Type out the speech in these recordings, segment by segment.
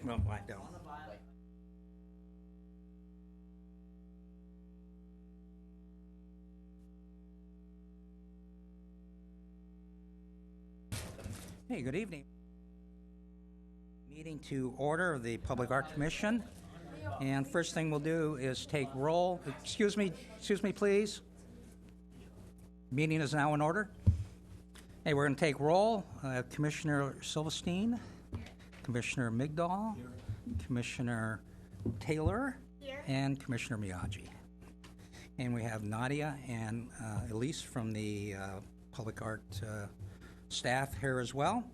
No, I don't. Hey, good evening. Meeting to order of the Public Art Commission. And first thing we'll do is take roll. Excuse me, please. Meeting is now in order. Hey, we're going to take roll. Commissioner Silverstein, Commissioner Migdal, Commissioner Taylor, and Commissioner Miyagi. And we have Nadia and Elise from the Public Art staff here as well.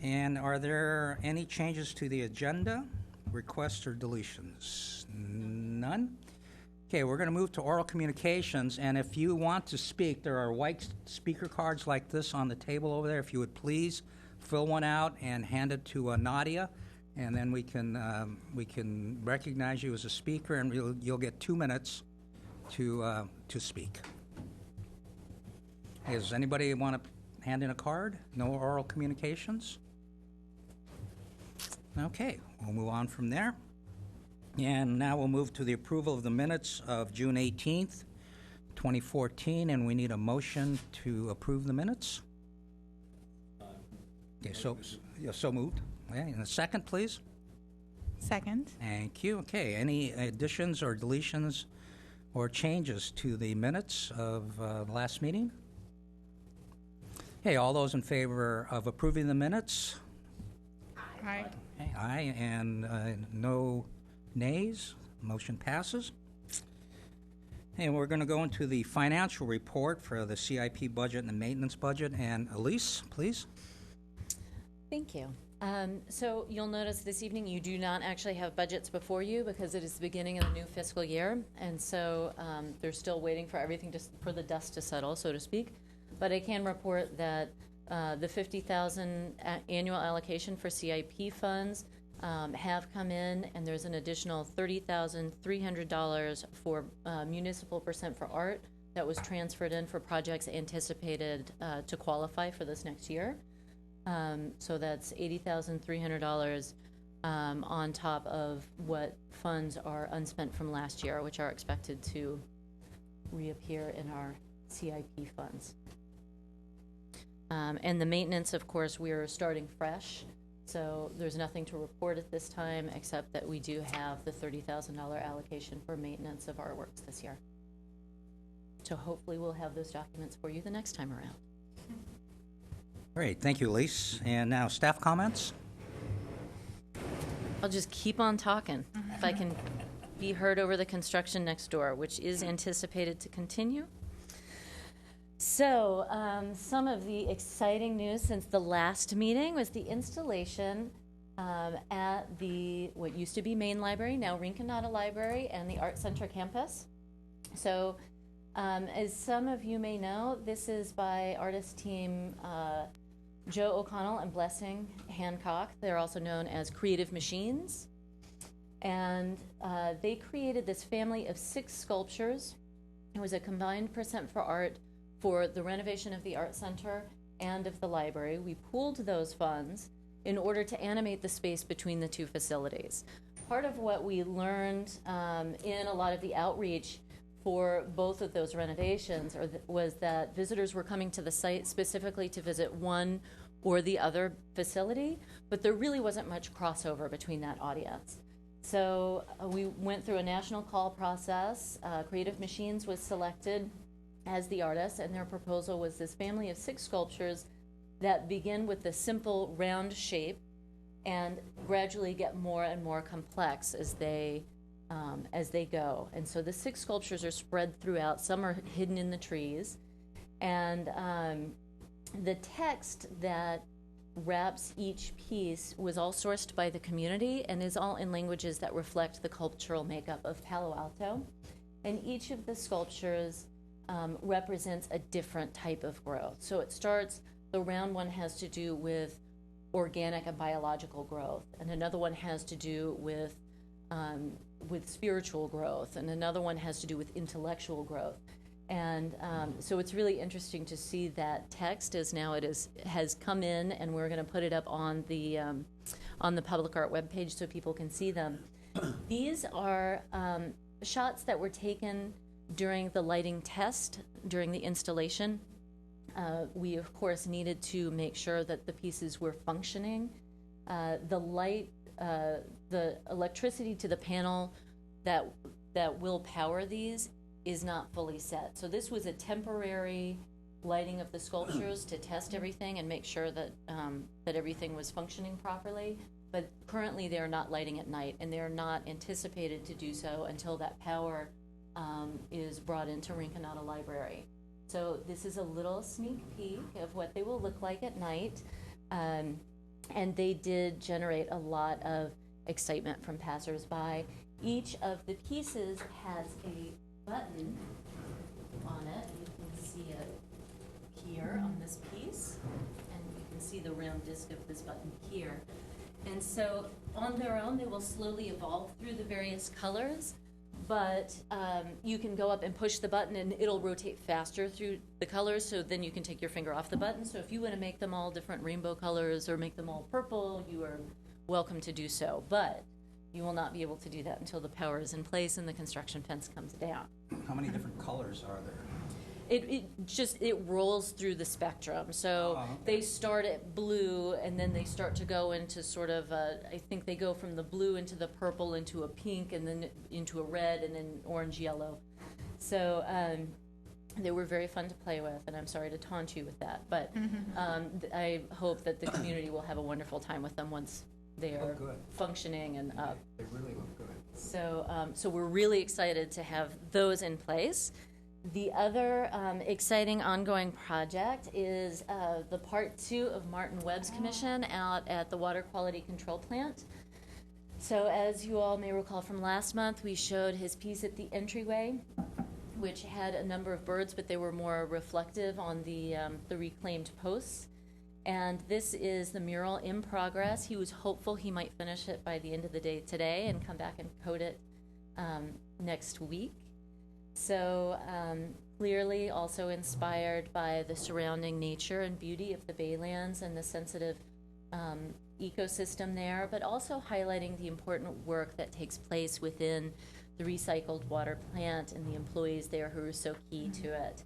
And are there any changes to the agenda, requests or deletions? None? Okay, we're going to move to oral communications, and if you want to speak, there are white speaker cards like this on the table over there. If you would please fill one out and hand it to Nadia, and then we can recognize you as a speaker, and you'll get 2 minutes to speak. Hey, does anybody want to hand in a card? No oral communications? Okay, we'll move on from there. And now we'll move to the approval of the minutes of June 18th, 2014, and we need a motion to approve the minutes. Okay, so moved. Okay, and a second, please. Second. Thank you. Okay, any additions or deletions or changes to the minutes of the last meeting? Okay, all those in favor of approving the minutes? Aye. Okay, aye, and no nays. Motion passes. And we're going to go into the financial report for the CIP budget and the maintenance budget. And Elise, please. Thank you. So you'll notice this evening you do not actually have budgets before you because it is the beginning of the new fiscal year. And so they're still waiting for everything for the dust to settle, so to speak. But I can report that the $50,000 annual allocation for CIP funds have come in, and there's an additional $30,300 for municipal percent for art that was transferred in for projects anticipated to qualify for this next year. So that's $80,300 on top of what funds are unspent from last year, which are expected to reappear in our CIP funds. And the maintenance, of course, we're starting fresh. So there's nothing to report at this time except that we do have the $30,000 allocation for maintenance of artworks this year. So hopefully we'll have those documents for you the next time around. Great, thank you, Elise. And now staff comments. I'll just keep on talking if I can be heard over the construction next door, which is anticipated to continue. So some of the exciting news since the last meeting was the installation at the what used to be Main Library, now Rinconada Library, and the Art Center campus. So as some of you may know, this is by artist team Joe O'Connell and Blessing Hancock. They're also known as Creative Machines. And they created this family of 6 sculptures. It was a combined percent for art for the renovation of the Art Center and of the library. We pooled those funds in order to animate the space between the two facilities. Part of what we learned in a lot of the outreach for both of those renovations was that visitors were coming to the site specifically to visit one or the other facility, but there really wasn't much crossover between that audience. So we went through a national call process. Creative Machines was selected as the artist, and their proposal was this family of 6 sculptures that begin with the simple round shape and gradually get more and more complex as they go. And so the 6 sculptures are spread throughout. Some are hidden in the trees. And the text that wraps each piece was all sourced by the community and is all in languages that reflect the cultural makeup of Palo Alto. And each of the sculptures represents a different type of growth. So it starts, the round one has to do with organic and biological growth, and another one has to do with spiritual growth, and another one has to do with intellectual growth. And so it's really interesting to see that text as now has come in, and we're going to put it up on the on the Public Art webpage so people can see them. These are shots that were taken during the lighting test, during the installation. We, of course, needed to make sure that the pieces were functioning. The light, the electricity to the panel that will power these is not fully set. So this was a temporary lighting of the sculptures to test everything and make sure that that everything was functioning properly. But currently they are not lighting at night, and they are not anticipated to do so until that power is brought into Rinconada Library. So this is a little sneak peek of what they will look like at night. And they did generate a lot of excitement from passersby. Each of the pieces has a button on it. You can see it here on this piece, and you can see the round disc of this button here. And so on their own, they will slowly evolve through the various colors, but you can go up and push the button and it'll rotate faster through the colors, so then you can take your finger off the button. So if you want to make them all different rainbow colors or make them all purple, you are welcome to do so. But you will not be able to do that until the power is in place and the construction fence comes down. How many different colors are there? It rolls through the spectrum. So okay. They start at blue, and then they start to go into sort of I think they go from the blue into the purple into a pink, and then into a red, and then orange yellow. So they were very fun to play with, and I'm sorry to taunt you with that, but I hope that the community will have a wonderful time with them once they are functioning and up. They really look good. So we're really excited to have those in place. The other exciting ongoing project is the part 2 of Martin Webb's commission out at the Water Quality Control Plant. So as you all may recall from last month, we showed his piece at the entryway, which had a number of birds, but they were more reflective on the reclaimed posts. And this is the mural in progress. He was hopeful he might finish it by the end of the day today and come back and coat it next week. So clearly also inspired by the surrounding nature and beauty of the Baylands and the sensitive ecosystem there, but also highlighting the important work that takes place within the recycled water plant and the employees there who are so key to it.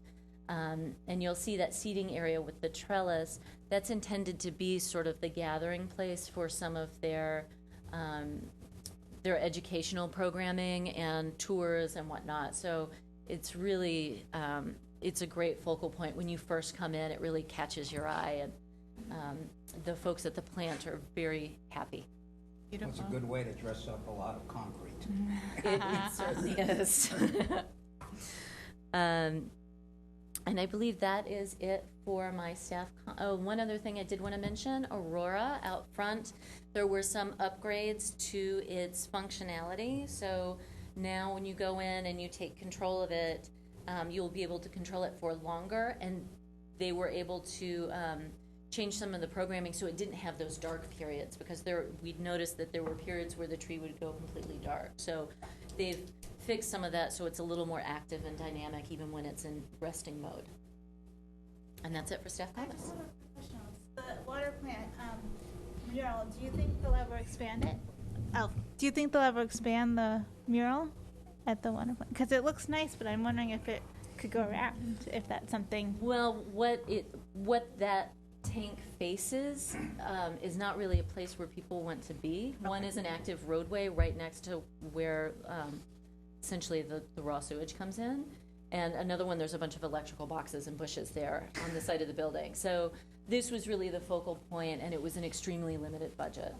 And you'll see that seating area with the trellis, that's intended to be sort of the gathering place for some of their educational programming and tours and whatnot. So it's really, it's a great focal point. When you first come in, it really catches your eye, and the folks at the plant are very happy. Beautiful. It's a good way to dress up a lot of concrete. It certainly is. And I believe that is it for my staff. One other thing I did want to mention, Aurora out front, there were some upgrades to its functionality. So now when you go in and you take control of it, you'll be able to control it for longer. And they were able to change some of the programming so it didn't have those dark periods, because we'd noticed that there were periods where the tree would go completely dark. So they've fixed some of that so it's a little more active and dynamic even when it's in resting mode. And that's it for staff I comments. just have a question. The water plant mural, do you think they'll ever expand it? Oh, do you think they'll ever expand the mural at the water plant? Because it looks nice, but I'm wondering if it could go around, if that's something. Well, what that tank faces is not really a place where people want to be. One is an active roadway right next to where essentially the raw sewage comes in. And another one, there's a bunch of electrical boxes and bushes there on the side of the building. So this was really the focal point, and it was an extremely limited budget.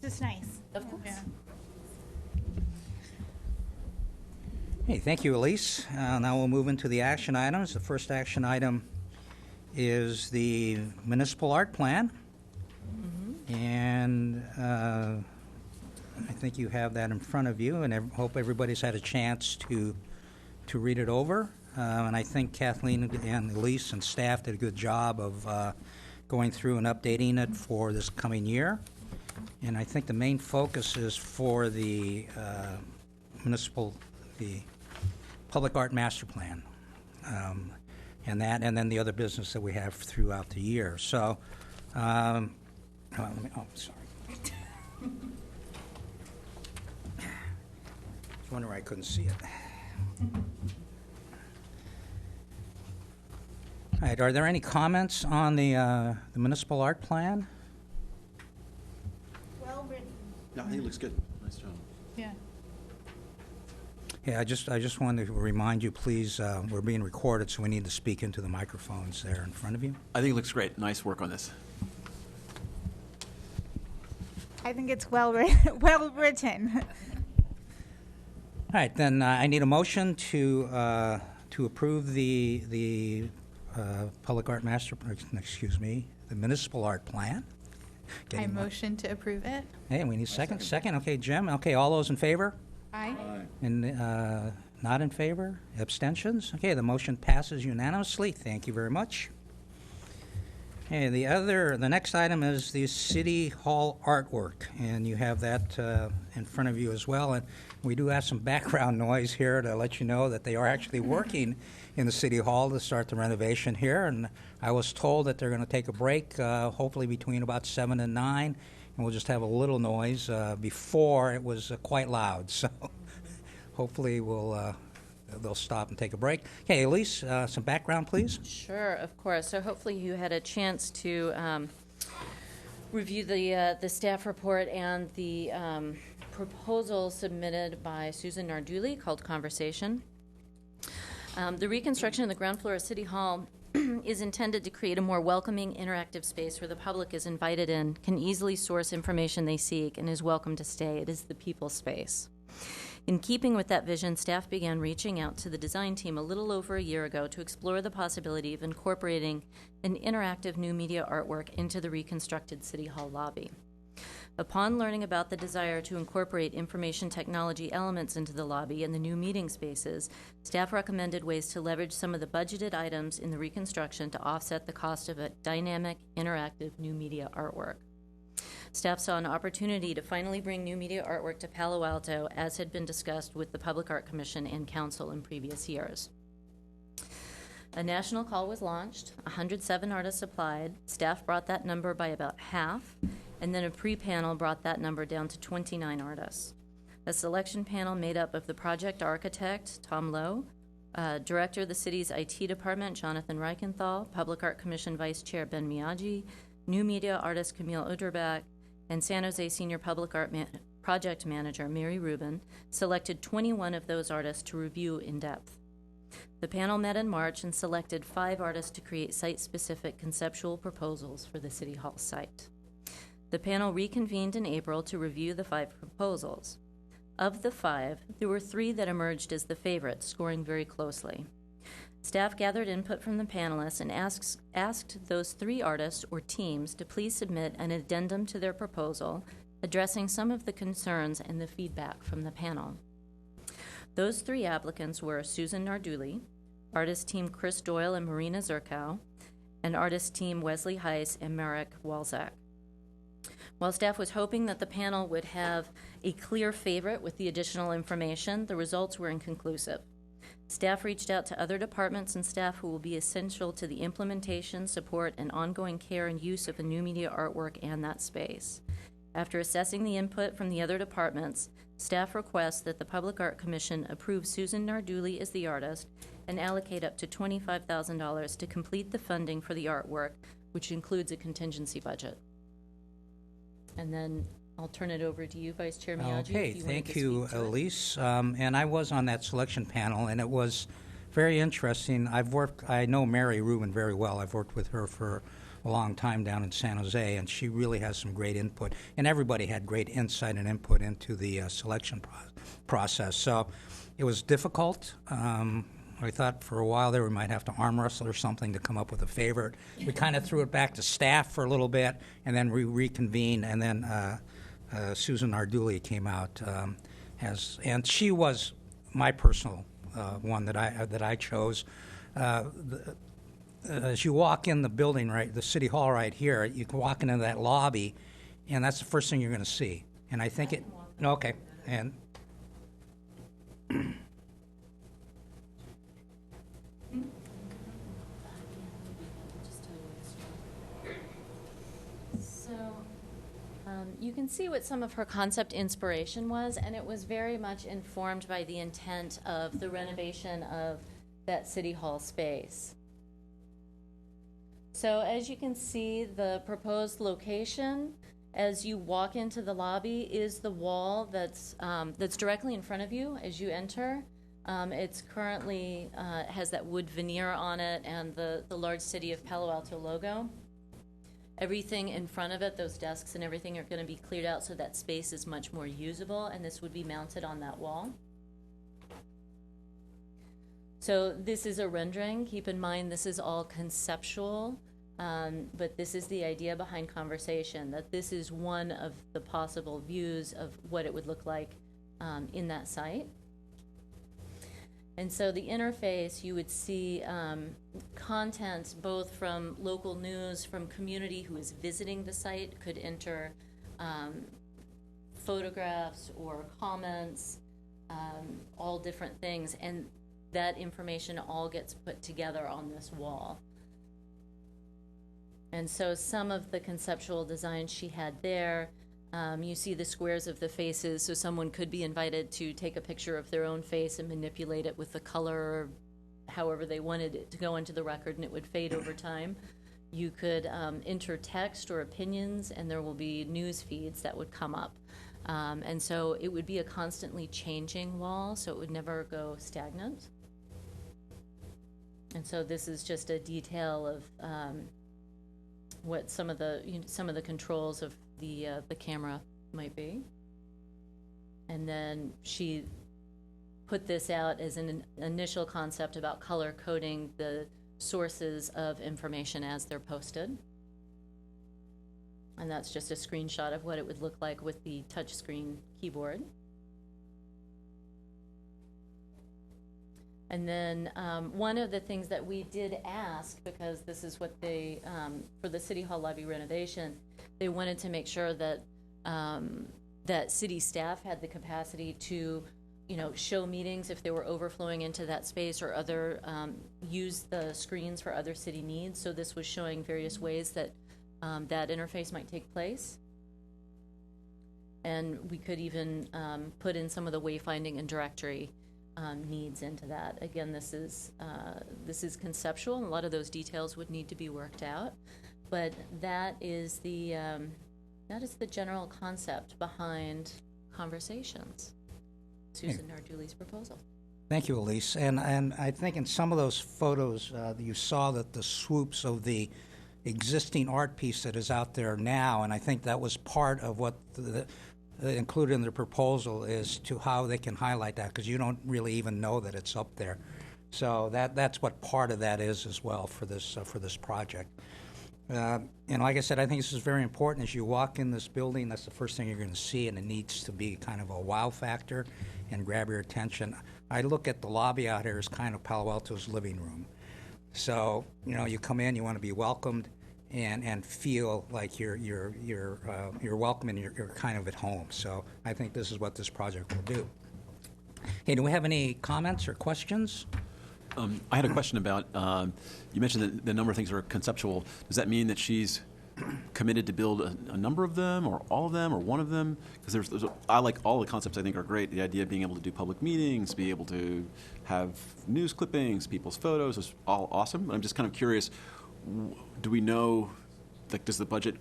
Just nice. Of course. Yeah. Hey, thank you, Elise. Now we'll move into the action items. The first action item is the municipal art plan. And I think you have that in front of you, and I hope everybody's had a chance to read it over. And I think Kathleen and Elise and staff did a good job of going through and updating it for this coming year. And I think the main focus is for the the public art master plan, and then the other business that we have throughout the year. So, sorry. I was wondering why I couldn't see it. All right, are there any comments on the municipal art plan? Well written. Yeah, I think it looks good. Nice job. Yeah. Yeah, I just wanted to remind you, please, we're being recorded, so we need to speak into the microphones there in front of you. I think it looks great. Nice work on this. I think it's well written. Well written. All right, then I need a motion to approve the public art master, the municipal art plan. I Getting my- motion to approve it. Hey, we need a second. Second, okay, Jim. Okay, all those in favor? Aye. And not in favor? Abstentions? Okay, the motion passes unanimously. Thank you very much. Okay, the next item is the City Hall artwork, and you have that in front of you as well. And we do have some background noise here to let you know that they are actually working in the City Hall to start the renovation here. And I was told that they're going to take a break, hopefully between about 7 and 9, and we'll just have a little noise. Before, it was quite loud, so hopefully they'll stop and take a break. Okay, Elise, some background, please. Sure, of course. So hopefully you had a chance to review the staff report and the proposal submitted by Susan Narduli called Conversation. The reconstruction of the ground floor of City Hall is intended to create a more welcoming, interactive space where the public is invited in, can easily source information they seek, and is welcome to stay. It is the people space. In keeping with that vision, staff began reaching out to the design team a little over a year ago to explore the possibility of incorporating an interactive new media artwork into the reconstructed City Hall lobby. Upon learning about the desire to incorporate information technology elements into the lobby and the new meeting spaces, staff recommended ways to leverage some of the budgeted items in the reconstruction to offset the cost of a dynamic, interactive new media artwork. Staff saw an opportunity to finally bring new media artwork to Palo Alto, as had been discussed with the Public Art Commission and Council in previous years. A national call was launched, 107 artists applied, staff brought that number by about half, and then a pre-panel brought that number down to 29 artists. A selection panel made up of the project architect, Tom Lowe, director of the city's IT department, Jonathan Reichenthal, Public Art Commission Vice Chair Ben Miyagi, new media artist Camille Uderbach, and San Jose Senior Public Art Project Manager Mary Rubin selected 21 of those artists to review in depth. The panel met in March and selected 5 artists to create site-specific conceptual proposals for the City Hall site. The panel reconvened in April to review the 5 proposals. Of the 5, there were 3 that emerged as the favorites, scoring very closely. Staff gathered input from the panelists and asked those 3 artists or teams to please submit an addendum to their proposal, addressing some of the concerns and the feedback from the panel. Those 3 applicants were Susan Narduli, artist team Chris Doyle and Marina Zerkow, and artist team Wesley Heiss and Marek Walzak. While staff was hoping that the panel would have a clear favorite with the additional information, the results were inconclusive. Staff reached out to other departments and staff who will be essential to the implementation, support, and ongoing care and use of the new media artwork and that space. After assessing the input from the other departments, staff requests that the Public Art Commission approve Susan Narduli as the artist and allocate up to $25,000 to complete the funding for the artwork, which includes a contingency budget. And then I'll turn it over to you, Vice Chair Miyagi. Okay, if you wanted thank to you, speak to it. Elise. And I was on that selection panel, and it was very interesting. I know Mary Rubin very well. I've worked with her for a long time down in San Jose, and she really has some great input. And everybody had great insight and input into the selection process. So it was difficult. I thought for a while there we might have to arm wrestle or something to come up with a favorite. We kind of threw it back to staff for a little bit, and then we reconvened, and then Susan Narduli came out and she was my personal one that I chose. As you walk in the building, right, the City Hall right here, you can walk into that lobby, and that's the first thing you're going to see. And I think it. Okay, and. you can see what some of her concept inspiration was, and it was very much informed by the intent of the renovation of that City Hall space. So as you can see, the proposed location, as you walk into the lobby, is the wall that's directly in front of you as you enter. It's currently has that wood veneer on it and the large City of Palo Alto logo. Everything in front of it, those desks and everything, are going to be cleared out so that space is much more usable, and this would be mounted on that wall. So this is a rendering. Keep in mind this is all conceptual, but this is the idea behind conversation, that this is one of the possible views of what it would look like in that site. And so the interface, you would see content both from local news, from community who is visiting the site, could enter photographs or comments, all different things, and that information all gets put together on this wall. And so some of the conceptual designs she had there, you see the squares of the faces, so someone could be invited to take a picture of their own face and manipulate it with the color, however they wanted it to go into the record, and it would fade over time. You could enter text or opinions, and there will be news feeds that would come up. And so it would be a constantly changing wall, so it would never go stagnant. And so this is just a detail of what some of the controls of the camera might be. And then she put this out as an initial concept about color coding the sources of information as they're posted. And that's just a screenshot of what it would look like with the touchscreen keyboard. And then one of the things that we did ask, because this is what they, for the City Hall lobby renovation, they wanted to make sure that that city staff had the capacity to, show meetings if they were overflowing into that space, or other, use the screens for other city needs. So this was showing various ways that that interface might take place. And we could even put in some of the wayfinding and directory needs into that. Again, this is conceptual, and a lot of those details would need to be worked out. But that is the general concept behind Conversations, Susan Nardulli's proposal. Thank you, Elise. And I think in some of those photos, you saw that the swoops of the existing art piece that is out there now, and I think that was part of what included in the proposal, is to how they can highlight that, because you don't really even know that it's up there. So that's what part of that is as well for this project. And like I said, I think this is very important. As you walk in this building, that's the first thing you're going to see, and it needs to be kind of a wow factor and grab your attention. I look at the lobby out here as kind of Palo Alto's living room. So you come in, you want to be welcomed, and feel like you're welcome and you're kind of at home. So I think this is what this project will do. Hey, do we have any comments or questions? I had a question about, you mentioned that the number of things are conceptual. Does that mean that she's committed to build a number of them, or all of them, or one of them? Because I like all the concepts. I think are great. The idea of being able to do public meetings, be able to have news clippings, people's photos is all awesome. I'm just kind of curious, do we know, like, does the budget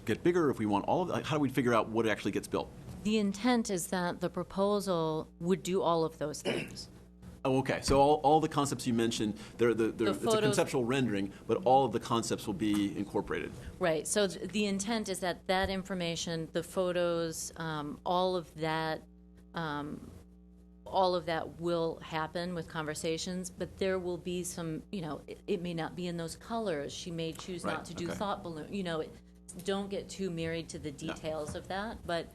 get bigger if we want all of it? How do we figure out what actually gets built? The intent is that the proposal would do all of those things. Oh, okay. So all the concepts you mentioned, it's a photos, conceptual rendering, but all of the concepts will be incorporated. Right. So the intent is that that information, the photos, all of that will happen with Conversations, but there will be some, it may not be in those colors. She may choose not to do thought balloon. Don't get too married to the details of that, but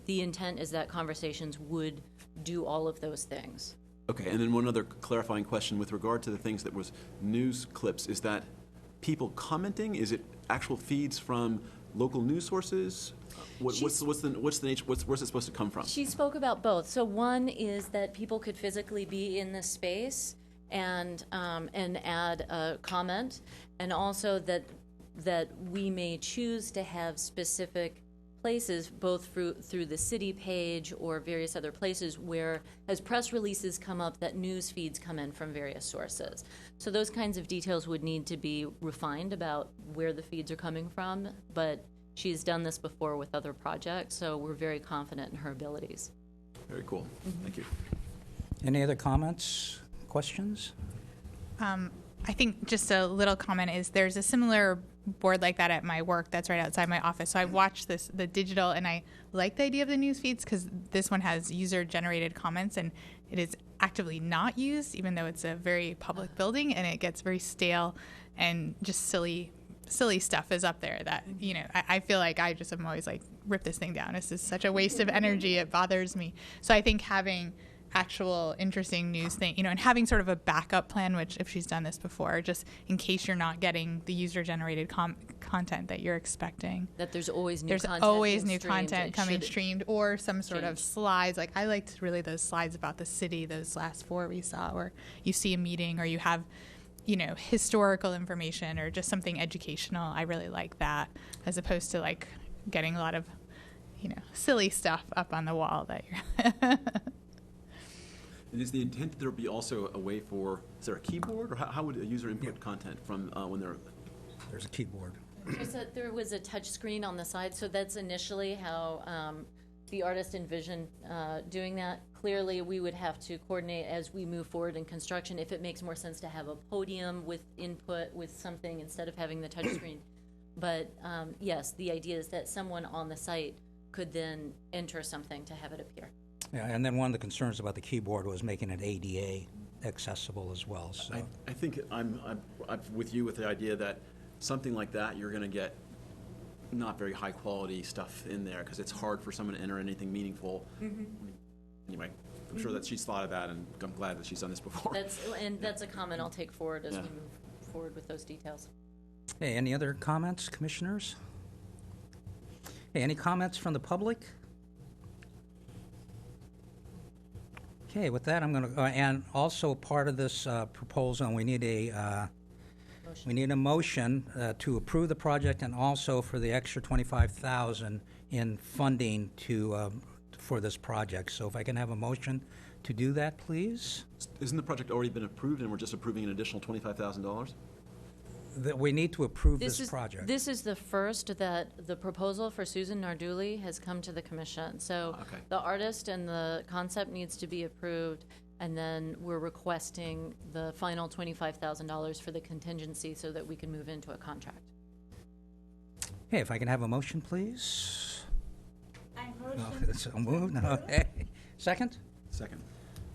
the intent is that Conversations would do all of those things. Okay, and then one other clarifying question with regard to the things that was news clips. Is that people commenting? Is it actual feeds from local news sources? What's the nature? Where's it supposed to come from? She spoke about both. So one is that people could physically be in this space and add a comment, and also that we may choose to have specific places, both through the city page or various other places where, as press releases come up, that news feeds come in from various sources. So those kinds of details would need to be refined about where the feeds are coming from, but she's done this before with other projects, so we're very confident in her abilities. Very cool. Thank you. Any other comments, questions? I think just a little comment is there's a similar board like that at my work that's right outside my office. So I watched the digital, and I like the idea of the news feeds because this one has user-generated comments, and it is actively not used, even though it's a very public building, and it gets very stale and just silly stuff is up there that, I feel like I just am always like, rip this thing down. This is such a waste of energy. It bothers me. So I think having actual interesting news thing, and having sort of a backup plan, which if she's done this before, just in case you're not getting the user-generated content that you're expecting. That there's always new There's content. always being new streamed. content It coming should streamed, or some sort of change. slides. Like I liked really those slides about the city, those last 4 we saw, where you see a meeting or you have, historical information or just something educational. I really like that, as opposed to like getting a lot of, silly stuff up on the wall that you're. And is the intent that there be also a way for, is there a keyboard, or how would a user input content from when they're? There's a keyboard. There was a touch screen on the side, so that's initially how the artist envisioned doing that. Clearly, we would have to coordinate as we move forward in construction if it makes more sense to have a podium with input with something instead of having the touch screen. But yes, the idea is that someone on the site could then enter something to have it appear. Yeah, and then one of the concerns about the keyboard was making it ADA accessible as well. So I think I'm with you with the idea that something like that, you're going to get not very high quality stuff in there because it's hard for someone to enter anything meaningful. Anyway, I'm sure that she's thought of that, and I'm glad that she's done this before. That's a comment I'll take forward as Yeah. we move forward with those details. hey, any other comments, commissioners? Hey, any comments from the public? Okay, with that, I'm going to, and also part of this proposal, we need a motion to approve the project, and also for the extra $25,000 in funding for this project. So if I can have a motion to do that, please. Isn't the project already been approved, and we're just approving an additional $25,000? That we need to approve this project. This is the first that the proposal for Susan Narduli has come to the commission. So Okay. the artist and the concept needs to be approved, and then we're requesting the final $25,000 for the contingency so that we can move into a contract. Hey, if I can have a motion, please. I No, motion. so moved. Okay. Second? Second.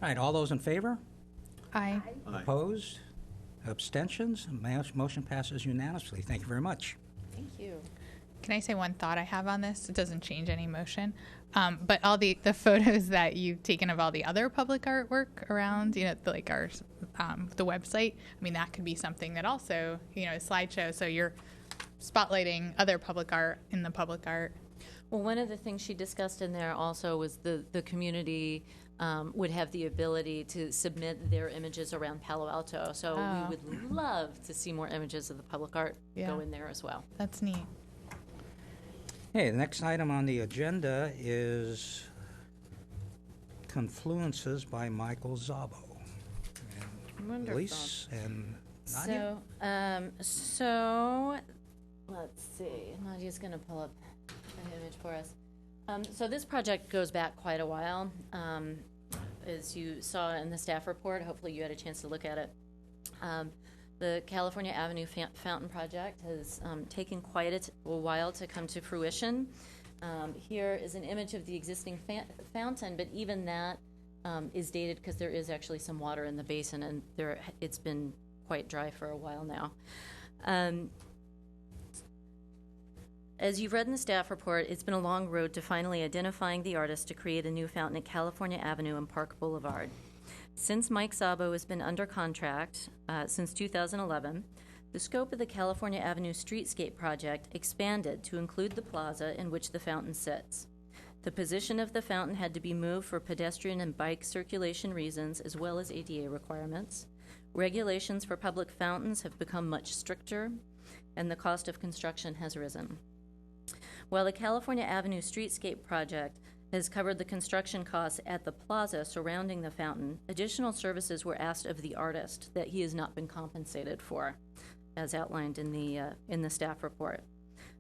All right, all those in favor? Aye. Aye. Opposed? Abstentions? Motion passes unanimously. Thank you very much. Thank you. Can I say one thought I have on this? It doesn't change any motion. But all the photos that you've taken of all the other public artwork around, like our, the website, I mean, that could be something that also, a slideshow. So you're spotlighting other public art in the public art. Well, one of the things she discussed in there also was the community would have the ability to submit their images around Palo Alto. So Oh. we would love to see more images of the public art Yeah. go in there as well. That's neat. Hey, the next item on the agenda is Confluences by Michael Zabo. Wonderful. Elise and Nadia? So let's see. Nadia's going to pull up an image for us. So this project goes back quite a while. As you saw in the staff report, hopefully you had a chance to look at it. The California Avenue Fountain Project has taken quite a while to come to fruition. Here is an image of the existing fountain, but even that is dated because there is actually some water in the basin, and it's been quite dry for a while now. As you've read in the staff report, it's been a long road to finally identifying the artist to create a new fountain at California Avenue and Park Boulevard. Since Mike Szabo has been under contract since 2011, the scope of the California Avenue Streetscape project expanded to include the plaza in which the fountain sits. The position of the fountain had to be moved for pedestrian and bike circulation reasons, as well as ADA requirements. Regulations for public fountains have become much stricter, and the cost of construction has risen. While the California Avenue Streetscape project has covered the construction costs at the plaza surrounding the fountain, additional services were asked of the artist that he has not been compensated for, as outlined in the staff report.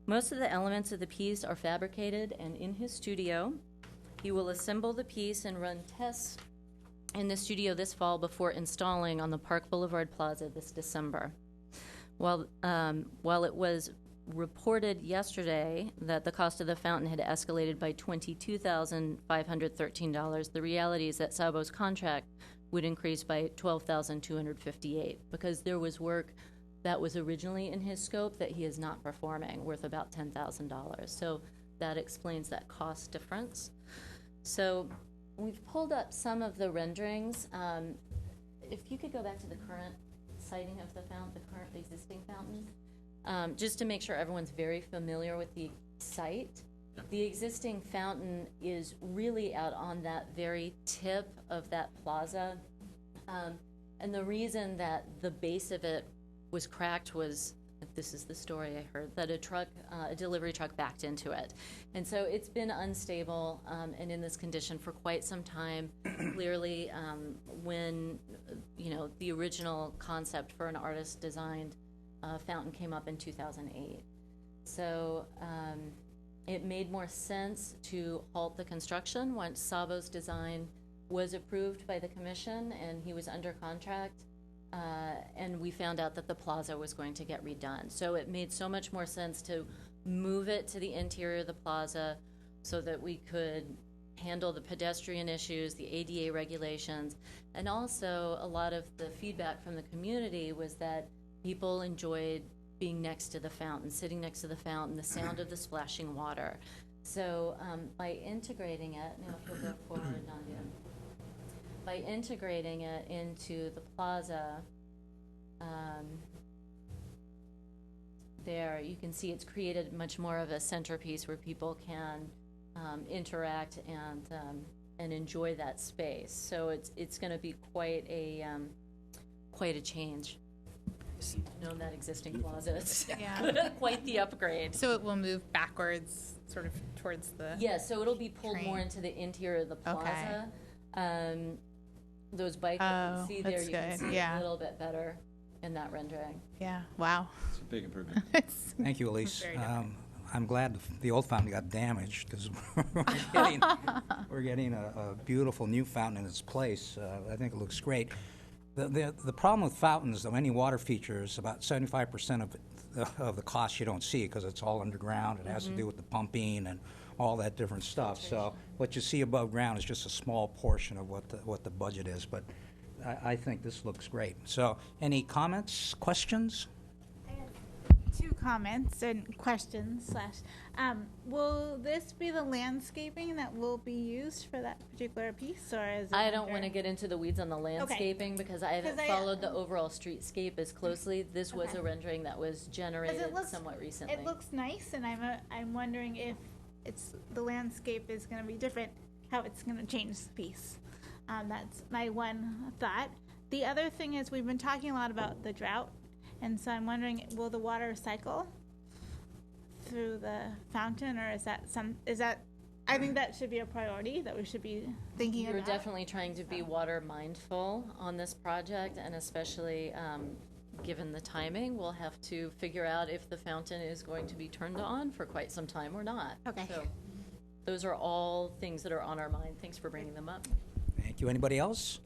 Most of the elements of the piece are fabricated and in his studio. He will assemble the piece and run tests in the studio this fall before installing on the Park Boulevard Plaza this December. While it was reported yesterday that the cost of the fountain had escalated by $22,513, the reality is that Sabo's contract would increase by $12,258 because there was work that was originally in his scope that he is not performing, worth about $10,000. So that explains that cost difference. So we've pulled up some of the renderings. If you could go back to the current siting of the fountain, the current existing fountain, just to make sure everyone's very familiar with the site. The existing fountain is really out on that very tip of that plaza. And the reason that the base of it was cracked was, this is the story I heard, that a delivery truck backed into it. And so it's been unstable and in this condition for quite some time. Clearly, when, the original concept for an artist designed fountain came up in 2008. So it made more sense to halt the construction once Sabo's design was approved by the commission and he was under contract. And we found out that the plaza was going to get redone. So it made so much more sense to move it to the interior of the plaza so that we could handle the pedestrian issues, the ADA regulations, and also a lot of the feedback from the community was that people enjoyed being next to the fountain, sitting next to the fountain, the sound of the splashing water. So by integrating it, now if you'll go forward, Nadia, by integrating it into the plaza, there you can see it's created much more of a centerpiece where people can interact and enjoy that space. So it's going to be quite a change. Known that existing plaza, it's Yeah. quite the upgrade. So it will move backwards, sort of towards the. Yeah, so it'll be pulled train. more into the interior of the plaza. Okay. Those bikes Oh, you see there, that's you can good. see it Yeah. a little bit better in that rendering. Yeah. Wow. It's a big improvement. It's Thank you, Elise. very different. I'm glad the old fountain got damaged because we're getting a beautiful new fountain in its place. I think it looks great. The problem with fountains, though, any water features, about 75% of the cost you don't see because it's all underground. It has to do with the pumping and all that different stuff. So what you see above ground is just a small portion of what the budget is. But I think this looks great. So any comments, questions? I have 2 comments and questions will this be the landscaping that will be used for that particular piece, or is it I don't want to get into the weeds on the landscaping because I haven't 'Cause followed the overall streetscape as closely. This was Okay. a rendering that was generated somewhat recently. It looks nice, and I'm wondering if the landscape is going to be different, how it's going to change the piece. That's my one thought. The other thing is we've been talking a lot about the drought, and so I'm wondering, will the water cycle through the fountain, or is that I think that should be a priority that we should be thinking We're about. definitely trying to be water mindful on this project, and especially given the timing, we'll have to figure out if the fountain is going to be turned on for quite some time or not. Okay. So those are all things that are on our mind. Thanks for bringing them up. Thank you. Anybody else?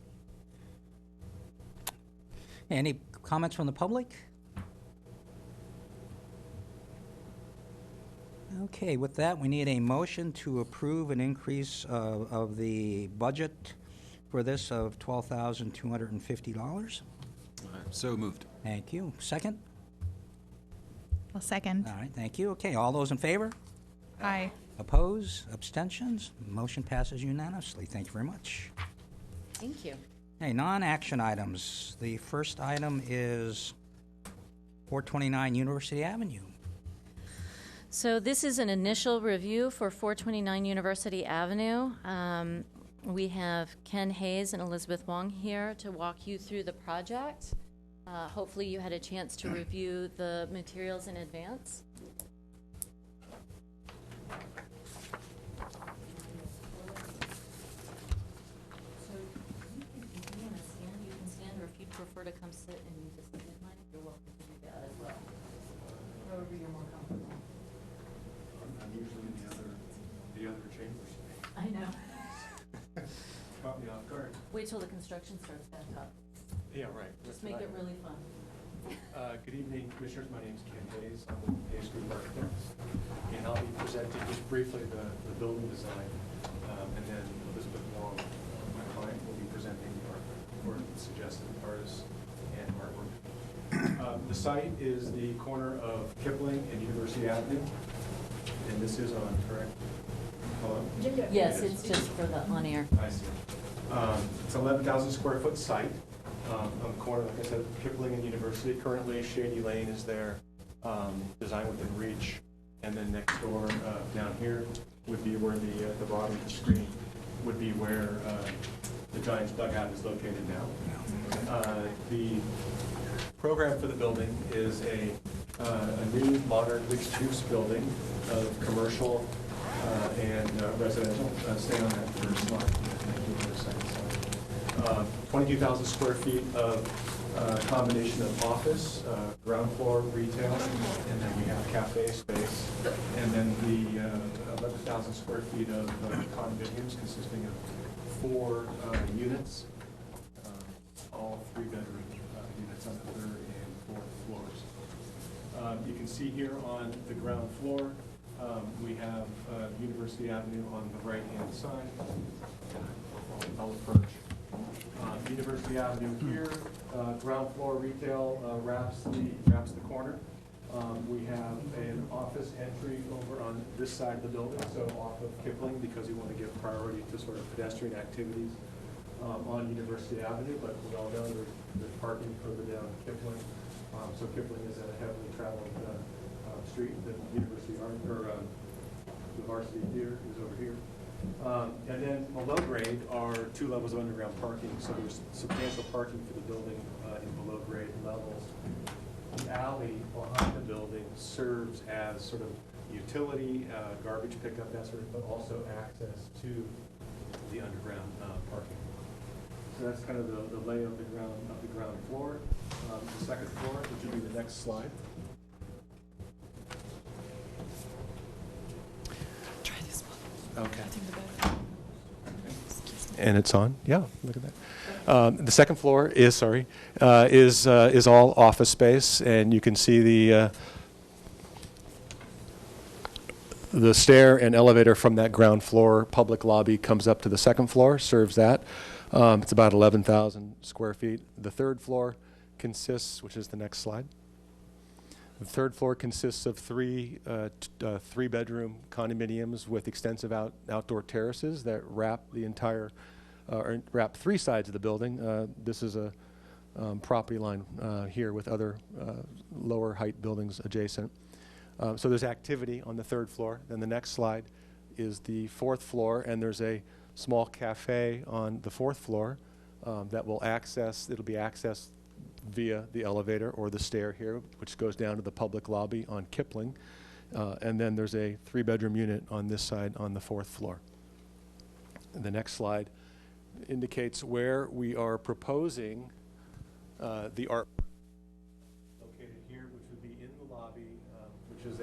Any comments from the public? Okay, with that, we need a motion to approve an increase of the budget for this of $12,250. So moved. Thank you. Second? Well, second. All right, thank you. Okay, all those in favor? Aye. Oppose? Abstentions? Motion passes unanimously. Thank you very much. Thank you. Okay, non-action items. The first item is 429 University Avenue. So this is an initial review for 429 University Avenue. We have Ken Hayes and Elizabeth Wong here to walk you through the project. Hopefully you had a chance to review the materials in advance. prefer to come sit and use this as mine, you're welcome to do that as well. However you're more comfortable. I'm usually in the other chambers. I know. Caught me off guard. Wait till the construction starts back up. Yeah, right. Just make it really fun. Good evening, Commissioners. My name is Ken Hayes. I'm with Hayes Group Architects. And I'll be presenting just briefly the building design. And then Elizabeth Wong, my client, will be presenting the artwork or suggested artists and artwork. The site is the corner of Kipling and University Avenue. And this is on, correct? Hello? Yes, it's just for the on-air. I see. It's 11,000 square foot site on the corner, like I said, Kipling and University. Currently, Shady Lane is there, design within reach. And then next door, down here, would be where the bottom of the screen would be where the Giants dugout is located now. The program for the building is a new modern mixed-use building of commercial and residential. Stay on that for a slide. Thank you for a second slide. 22,000 square feet of combination of office, ground floor retail, and then we have cafe space. And then the 11,000 square feet of condominiums consisting of 4 units, all 3-bedroom units on the 3rd and 4th floors. You can see here on the ground floor, we have University Avenue on the right-hand side. I'll approach. University Avenue here, ground floor retail wraps the corner. We have an office entry over on this side of the building, so off of Kipling, because we want to give priority to sort of pedestrian activities on University Avenue, but we all know there's parking further down Kipling. So Kipling is a heavily traveled street. The University the Varsity Theater is over here. And then below grade are 2 levels of underground parking, so there's substantial parking for the building in below grade levels. The alley behind the building serves as sort of utility, garbage pickup, that sort of, but also access to the underground parking. So that's kind of the layout of the ground floor. The second floor, which will be the next slide. Try this one. Okay. I think the better. And it's on. Yeah, look at that. The second floor is all office space, and you can see the stair and elevator from that ground floor public lobby comes up to the second floor, serves that. It's about 11,000 square feet. The third floor consists, which is the next slide. The third floor consists of 3 3-bedroom condominiums with extensive outdoor terraces that wrap the entire, or wrap 3 sides of the building. This is a property line here with other lower height buildings adjacent. So there's activity on the 3rd floor. Then the next slide is the 4th floor, and there's a small cafe on the 4th floor that will it'll be accessed via the elevator or the stair here, which goes down to the public lobby on Kipling. And then there's a 3-bedroom unit on this side on the 4th floor. And the next slide indicates where we are proposing the art located here, which would be in the lobby, which is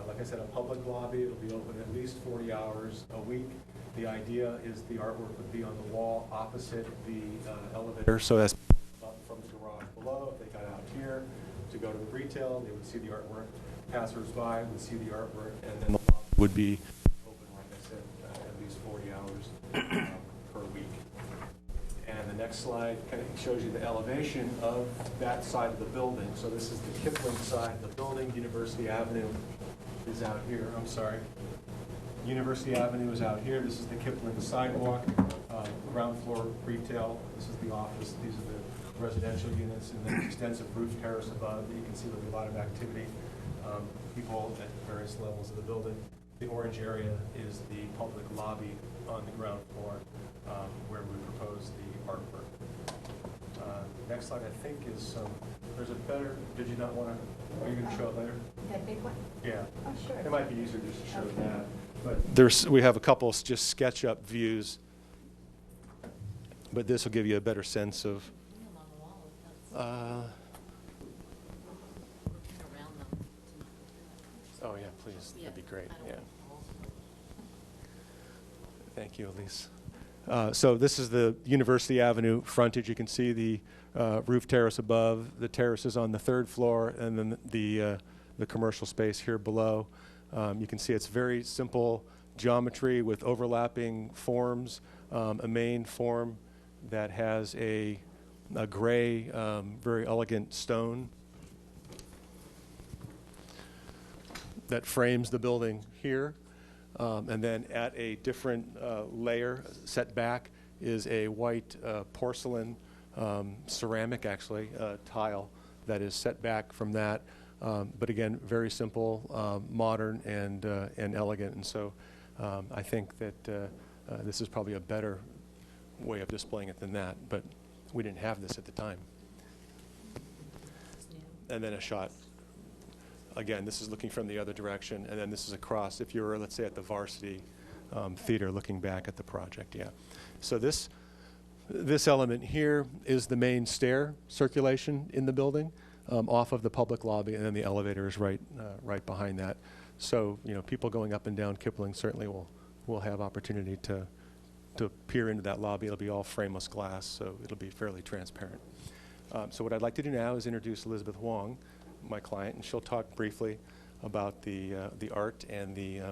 like I said, a public lobby. It'll be open at least 40 hours a week. The idea is the artwork would be on the wall opposite the elevator, so that's up from the garage below. If they got out here to go to the retail, they would see the artwork. Passers-by would see the artwork, and then the lobby would be open, like I said, at least 40 hours per week. And the next slide kind of shows you the elevation of that side of the building. So this is the Kipling side of the building. University Avenue is out here. I'm sorry. University Avenue is out here. This is the Kipling sidewalk, ground floor retail. This is the office. These are the residential units, and then extensive roof terrace above. You can see there'll be a lot of activity, people at various levels of the building. The orange area is the public lobby on the ground floor, where we propose the artwork. Next slide, I think, is there's a better, did you not want to, are you going to show it later? That big one? Yeah. Oh, sure. It might be easier just to show that. But we have a couple just SketchUp views, but this will give you a better sense of. Uh, Around them. oh, yeah, please. That'd be great. Yeah. Thank you, Elise. So this is the University Avenue frontage. You can see the roof terrace above, the terraces on the third floor, and then the commercial space here below. You can see it's very simple geometry with overlapping forms. A main form that has a gray, very elegant stone that frames the building here. And then at a different layer set back is a white porcelain, ceramic actually, tile that is set back from that. But again, very simple, modern, and elegant. And so I think that this is probably a better way of displaying it than that. But we didn't have this at the time. And then a shot. Again, this is looking from the other direction, and then this is across. If you were, let's say, at the Varsity Theater looking back at the project, yeah. So this element here is the main stair circulation in the building off of the public lobby, and then the elevator is right behind that. So, you know, people going up and down Kipling certainly will have opportunity to peer into that lobby. It'll be all frameless glass, so it'll be fairly transparent. So what I'd like to do now is introduce Elizabeth Wong, my client, and she'll talk briefly about the art and the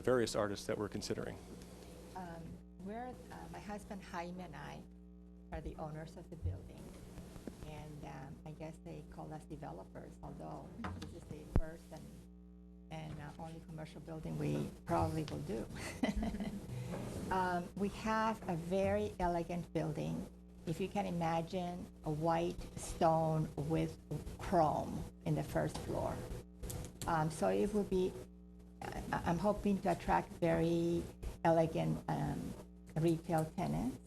various artists that we're considering. My husband Jaime and I are the owners of the building, and I guess they call us developers, although this is the first and only commercial building we probably will do. We have a very elegant building. If you can imagine a white stone with chrome in the first floor. So it will be, I'm hoping to attract very elegant retail tenants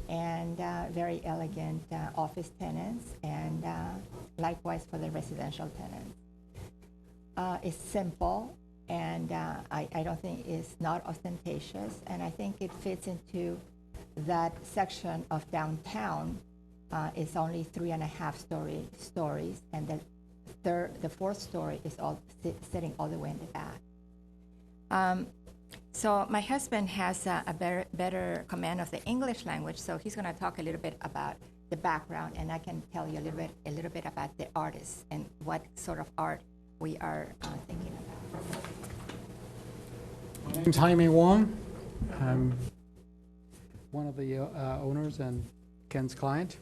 and very elegant office tenants, and likewise for the residential tenants. It's simple, and I don't think it's not ostentatious, and I think it fits into that section of downtown. Is only 3.5 stories, and the fourth story is all sitting all the way in the back. So my husband has a better command of the English language, so he's going to talk a little bit about the background, and I can tell you a little bit about the artists and what sort of art we are thinking about. My name's Jaime Wong. I'm one of the owners and Ken's client.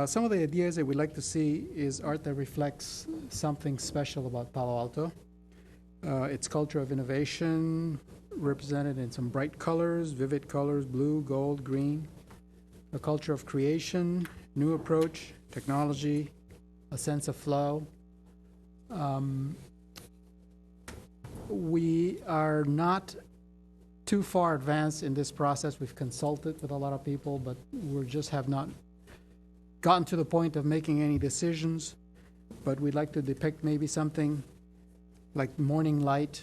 Some of the ideas that we'd like to see is art that reflects something special about Palo Alto. Its culture of innovation, represented in some bright colors, vivid colors, blue, gold, green. A culture of creation, new approach, technology, a sense of flow. We are not too far advanced in this process. We've consulted with a lot of people, but we just have not gotten to the point of making any decisions. But we'd like to depict maybe something like morning light,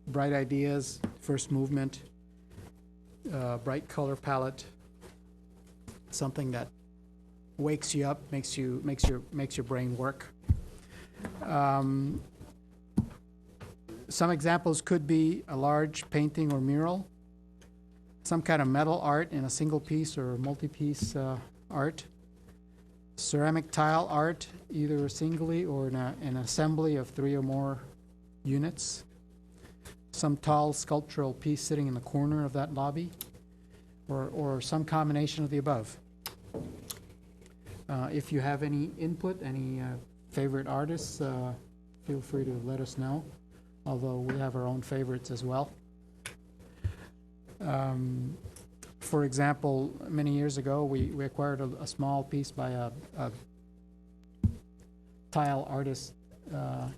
bright ideas, first movement, bright color palette, something that wakes you up, makes your brain work. Some examples could be a large painting or mural, some kind of metal art in a single piece or multi-piece art, ceramic tile art, either singly or in an assembly of 3 or more units, some tall sculptural piece sitting in the corner of that lobby, or some combination of the above. If you have any input, any favorite artists, feel free to let us know, although we have our own favorites as well. For example, many years ago, we acquired a small piece by a tile artist,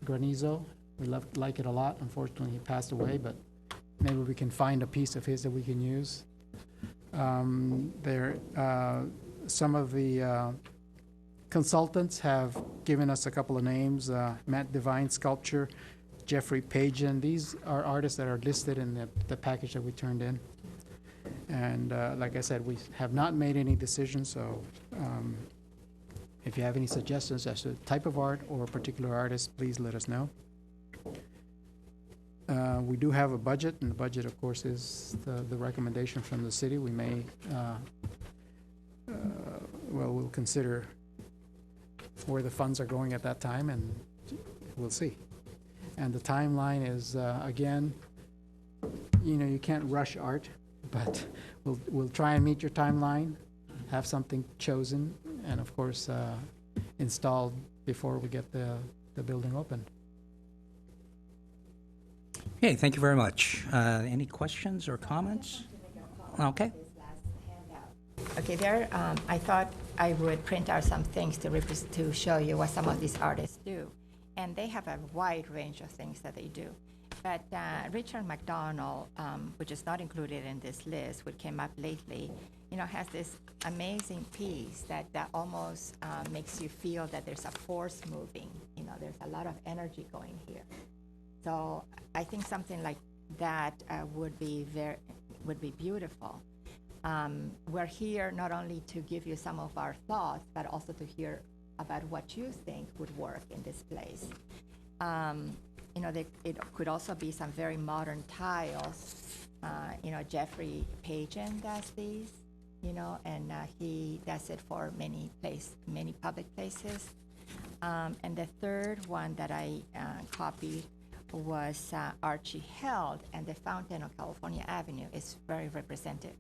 Granizo. We like it a lot. Unfortunately, he passed away, but maybe we can find a piece of his that we can use. Some of the consultants have given us a couple of names, Matt Devine Sculpture, Jeffrey Pagan. These are artists that are listed in the package that we turned in. And like I said, we have not made any decisions, so If you have any suggestions as to the type of art or a particular artist, please let us know. We do have a budget, and the budget, of course, is the recommendation from the city. We may, we'll consider where the funds are going at that time, and we'll see. And the timeline is, again, you can't rush art, but we'll try and meet your timeline, have something chosen, and of course, installed before we get the building open. Okay, thank you very much. Any questions or comments? Okay. Okay, there, I thought I would print out some things to show you what some of these artists do. And they have a wide range of things that they do. But Richard McDonald, which is not included in this list, which came up lately, has this amazing piece that almost makes you feel that there's a force moving. There's a lot of energy going here. So I think something like that would be beautiful. We're here not only to give you some of our thoughts, but also to hear about what you think would work in this place. It could also be some very modern tiles. Jeffrey Pagan does these, and he does it for many public places. And the third one that I copied was Archie Held, and the Fountain of California Avenue is very representative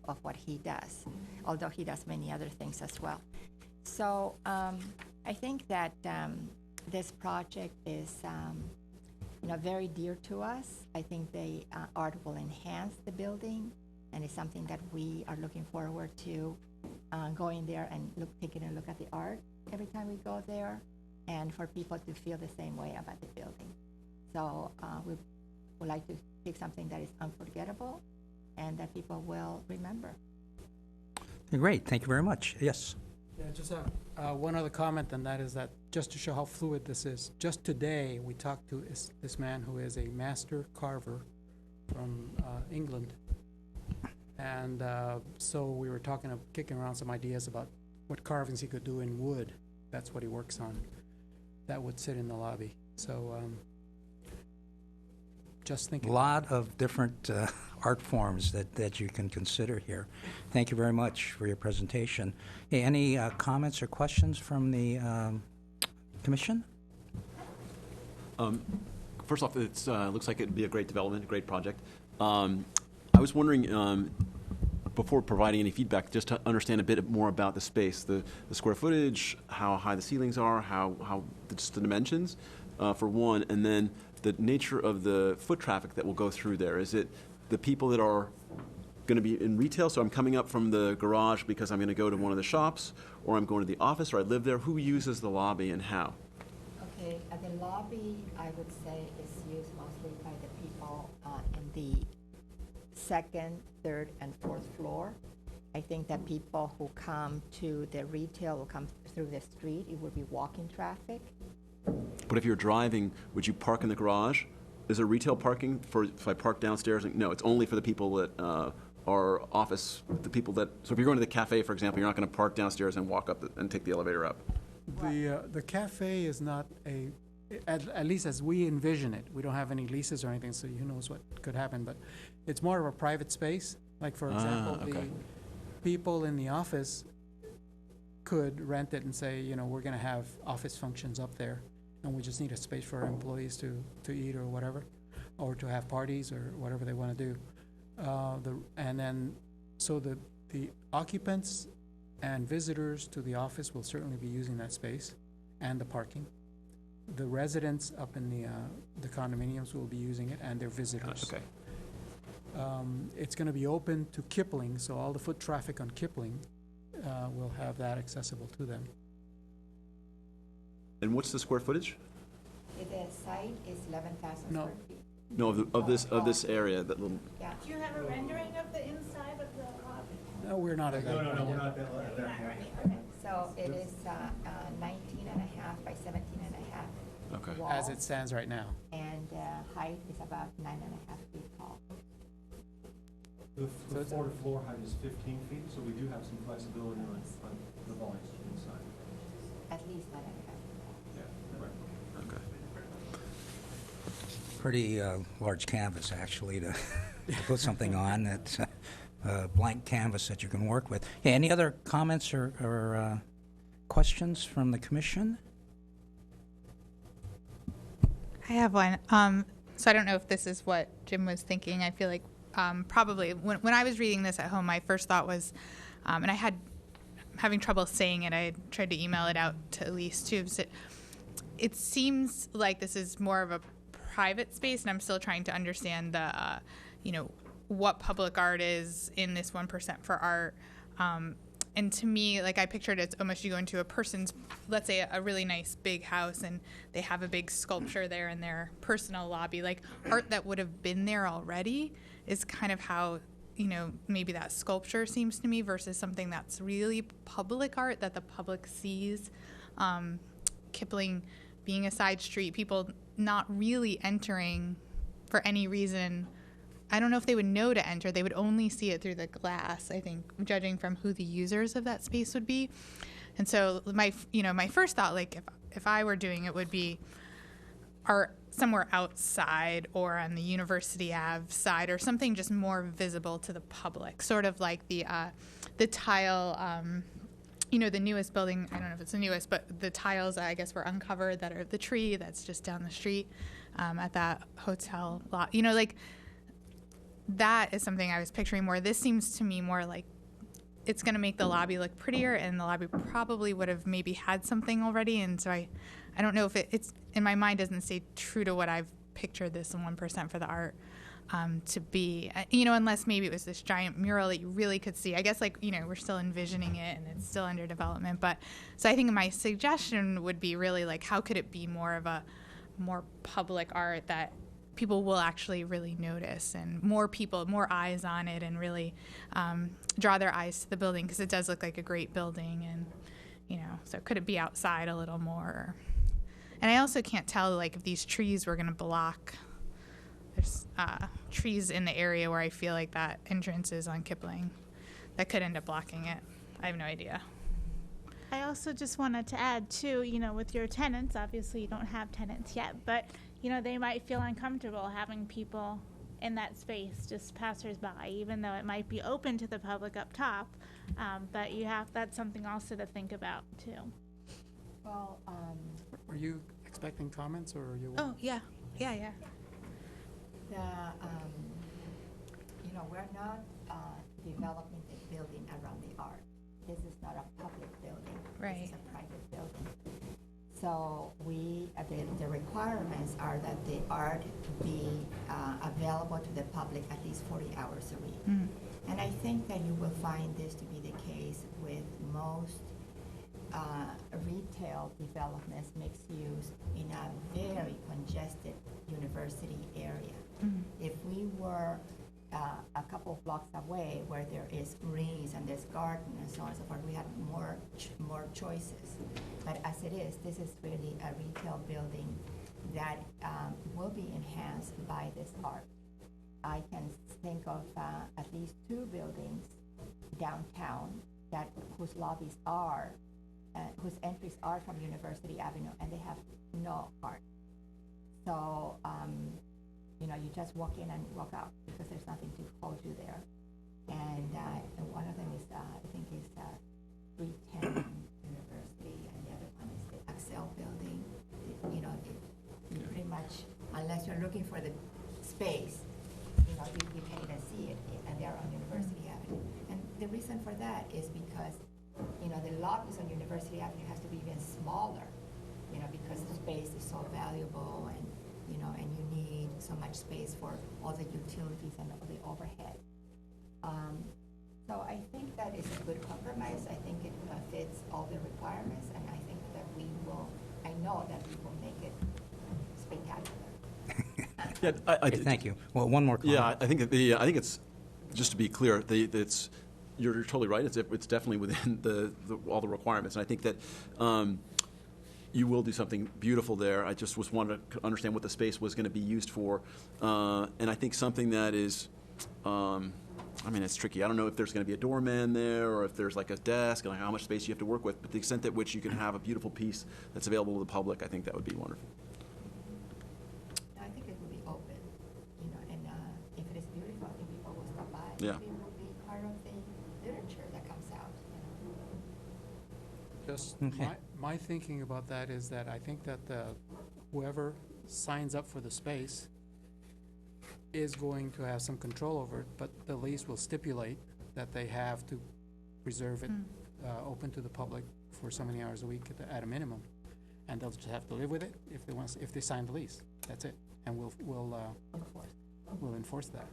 of what he does, although he does many other things as well. So I think that this project is very dear to us. I think the art will enhance the building, and it's something that we are looking forward to going there and taking a look at the art every time we go there, and for people to feel the same way about the building. So we would like to pick something that is unforgettable and that people will remember. Great, thank you very much. Yes. Yeah, just one other comment, and that is that just to show how fluid this is, just today we talked to this man who is a master carver from England. And so we were kicking around some ideas about what carvings he could do in wood. That's what he works on. That would sit in the lobby. So just thinking. A lot of different art forms that you can consider here. Thank you very much for your presentation. Hey, any comments or questions from the commission? First off, it looks like it'd be a great development, a great project. I was wondering, before providing any feedback, just to understand a bit more about the space, the square footage, how high the ceilings are, how just the dimensions, for one, and then the nature of the foot traffic that will go through there. Is it the people that are going to be in retail, so I'm coming up from the garage because I'm going to go to one of the shops, or I'm going to the office, or I live there? Who uses the lobby and how? Okay, the lobby, I would say, is used mostly by the people in the second, third, and fourth floor. I think that people who come to the retail will come through the street. It would be walking traffic. But if you're driving, would you park in the garage? Is there retail parking if I park downstairs? No, it's only for the people that are office, the people that, so if you're going to the cafe, for example, you're not going to park downstairs and walk up and take the elevator up. The cafe is not at least as we envision it. We don't have any leases or anything, so who knows what could happen, but it's more of a private space. Like, for example, okay. The people in the office could rent it and say, we're going to have office functions up there, and we just need a space for our employees to eat or whatever, or to have parties or whatever they want to do. So the occupants and visitors to the office will certainly be using that space and the parking. The residents up in the condominiums will be using it, and their visitors. Okay. It's going to be open to Kipling, so all the foot traffic on Kipling will have that accessible to them. And what's the square footage? The site is 11,000 No. square feet. No, of this area, that little. Yeah. Do you have a rendering of the inside of the lobby? No, we're not at that point yet. Not right. Okay. So it is 19 and a half by 17 and a half Okay. walls. As it stands right now. And height is about 9.5 feet tall. The floor-to-floor height is 15 feet, so we do have some flexibility on the volumes inside. least not any. Okay. Pretty large canvas, actually, to put something on. That's a blank canvas that you can work with. Yeah, any other comments or questions from the commission? I have one. So I don't know if this is what Jim was thinking. I feel like probably when I was reading this at home, my first thought was, and I had having trouble saying it. I tried to email it out to Elise too. It seems like this is more of a private space, and I'm still trying to understand the, what public art is in this 1% for art. And to me, like I pictured it's almost you go into a person's, let's say a really nice big house, and they have a big sculpture there in their personal lobby. Like art that would have been there already is kind of how, maybe that sculpture seems to me versus something that's really public art that the public sees. Kipling being a side street, people not really entering for any reason. I don't know if they would know to enter. They would only see it through the glass, I think, judging from who the users of that space would be. And so my first thought, like if I were doing it, would be art somewhere outside or on the University Ave side or something just more visible to the public, sort of like the tile, the newest building, I don't know if it's the newest, but the tiles, I guess, were uncovered that are the tree that's just down the street at that hotel lot. That is something I was picturing more. This seems to me more like it's going to make the lobby look prettier, and the lobby probably would have maybe had something already. And so I don't know if it's in my mind doesn't stay true to what I've pictured this 1% for the art to be. Unless maybe it was this giant mural that you really could see. I guess we're still envisioning it and it's still under development. But so I think my suggestion would be really like how could it be more of a more public art that people will actually really notice, and more eyes on it, and really draw their eyes to the building, because it does look like a great building. And so could it be outside a little more? And I also can't tell if these trees were going to block. There's trees in the area where I feel like that entrance is on Kipling that could end up blocking it. I have no idea. I also just wanted to add too, with your tenants, obviously you don't have tenants yet, but they might feel uncomfortable having people in that space, just passersby, even though it might be open to the public up top. But that's something also to think about too. Well, Were you expecting comments, or are you? Oh, yeah. we're not developing the building around the art. This is not a public building. Right. This is a private building. So the requirements are that the art be available to the public at least 40 hours a week. Mm-hmm. And I think that you will find this to be the case with most retail developments, mixed use, in a very congested university area. Mm-hmm. If we were a couple of blocks away where there is greens and there's garden and so on and so forth, we have more choices. But as it is, this is really a retail building that will be enhanced by this art. I can think of at least 2 buildings downtown whose lobbies are, whose entries are from University Avenue, and they have no art. So, you just walk in and walk out because there's nothing to hold you there. And one of them is, I think, is 310 University, and the other one is the Excel building. Pretty much, unless you're looking for the space, you can't even see it, and they are on University Avenue. And the reason for that is because, the lobbies on University Avenue has to be even smaller, because the space is so valuable, and you need so much space for all the utilities and all the overhead. So I think that is a good compromise. I think it fits all the requirements, and I think that I know that we will make it spectacular. Yeah, Thank you. Well, one more comment. Yeah, I think I think it's just to be clear. You're totally right. It's definitely within all the requirements, and I think that you will do something beautiful there. I just wanted to understand what the space was going to be used for, and I think something that is I mean, it's tricky. I don't know if there's going to be a doorman there or if there's like a desk and like how much space you have to work with, but the extent at which you can have a beautiful piece that's available to the public, I think that would be wonderful. I think it will be open, you know, and if it is beautiful, I think people will stop by. Yeah. Maybe it will be part of the literature that comes out, you know. Just Okay. my thinking about that is that I think that whoever signs up for the space is going to have some control over it, but the lease will stipulate that they have to reserve it open to the public for so many hours a week at a minimum, and they'll just have to live with it if they sign the lease. That's it, and we'll enforce that.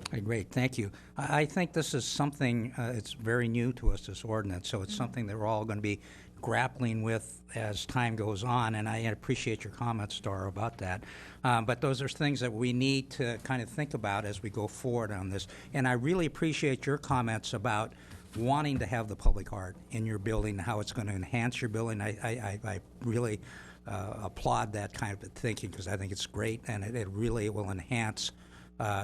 Okay, great, thank you. I think this is something, it's very new to us, this ordinance, so it's something that we're all going to be grappling with as time goes on, and I appreciate your comments, Dara, about that. But those are things that we need to kind of think about as we go forward on this. And I really appreciate your comments about wanting to have the public art in your building, how it's going to enhance your building. I really applaud that kind of thinking because I think it's great, and it really will enhance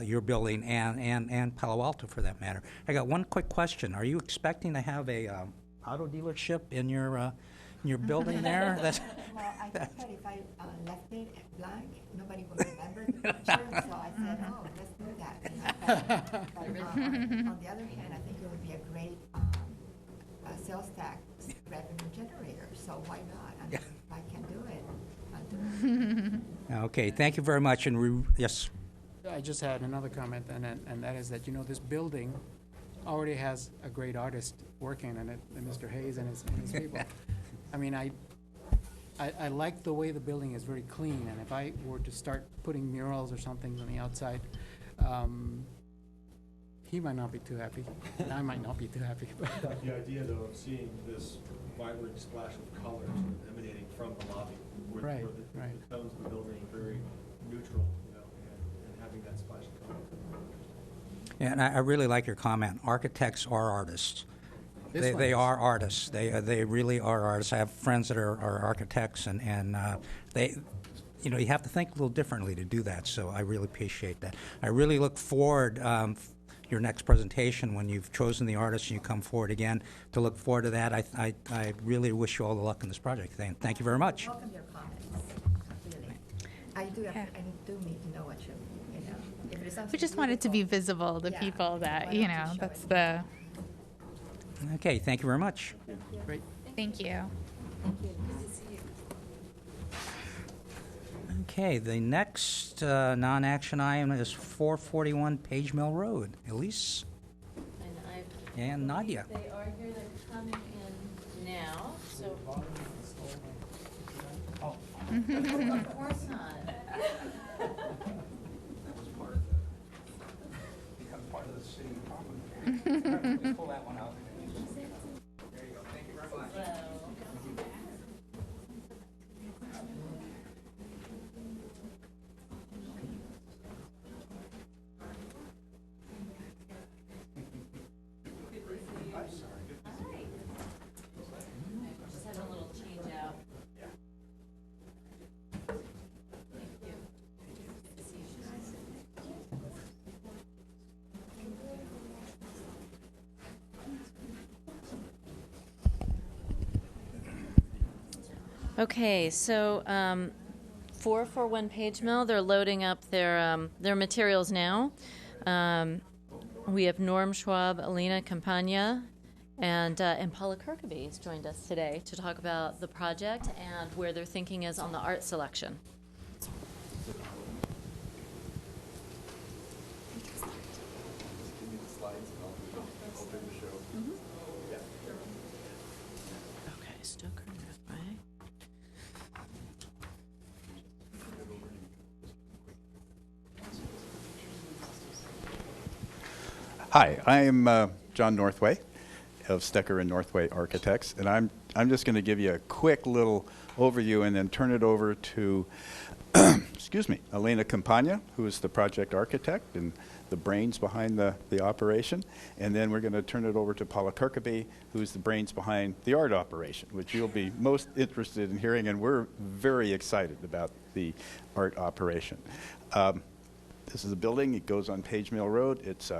your building and Palo Alto for that matter. I got one quick question. Are you expecting to have a auto dealership in your building there? That's Well, I think that if I left it blank, nobody would remember the picture, so I said, oh, let's do that. You know, but on the other hand, I think it would be a great sales tax revenue generator, so why not? I mean, if I can do it, I'll do it. okay. Thank you very much. And yes. I just had another comment, and that is that, you know, this building already has a great artist working in it, and Mr. Hayes and his people. I mean, I like the way the building is very clean, and if I were to start putting murals or something on the outside, he might not be too happy, and I might not be too happy. The idea, though, of seeing this vibrant splash of color emanating from the lobby, where Right, the right. tones of the building are very neutral, you know, and having that splash of color. And I really like your comment. Architects are artists. This one They is. are artists. They really are artists. I have friends that are architects, and they, you know, you have to think a little differently to do that. So I really appreciate that. I really look forward your next presentation when you've chosen the artist and you come forward again to look forward to that. I really wish you all the luck in this project. Thank you very much. Welcome your comments, really. I do need to know what you know. If it is something We just want it to be beautiful, visible to Yeah. people Why that, don't you you know, show that's it? the, Okay, thank you very much. Great. thank you. Okay, the next non-action item is 441 Page Mill Road. Elise And and Nadia. they are here, they're coming in now, so. Of course not. Part of the city property. Please pull that one out. There you go. Thank you very much. Just having a little change out. Okay, so 441 Page Mill, they're loading up their materials now. We have Norm Schwab, Alina Campagna, and Paula Kirkeby has joined us today to talk about the project and where their thinking is on the art selection. Okay, Stoker Northway. Hi, I am John Northway of Stecker and Northway Architects, and I'm just going to give you a quick little overview and then turn it over to excuse me, Elena Campagna, who is the project architect and the brains behind the operation, and then we're going to turn it over to Paula Kirkeby, who's the brains behind the art operation, which you'll be most interested in hearing, and we're very excited about the art operation. This is a building. It goes on Page Mill Road. It's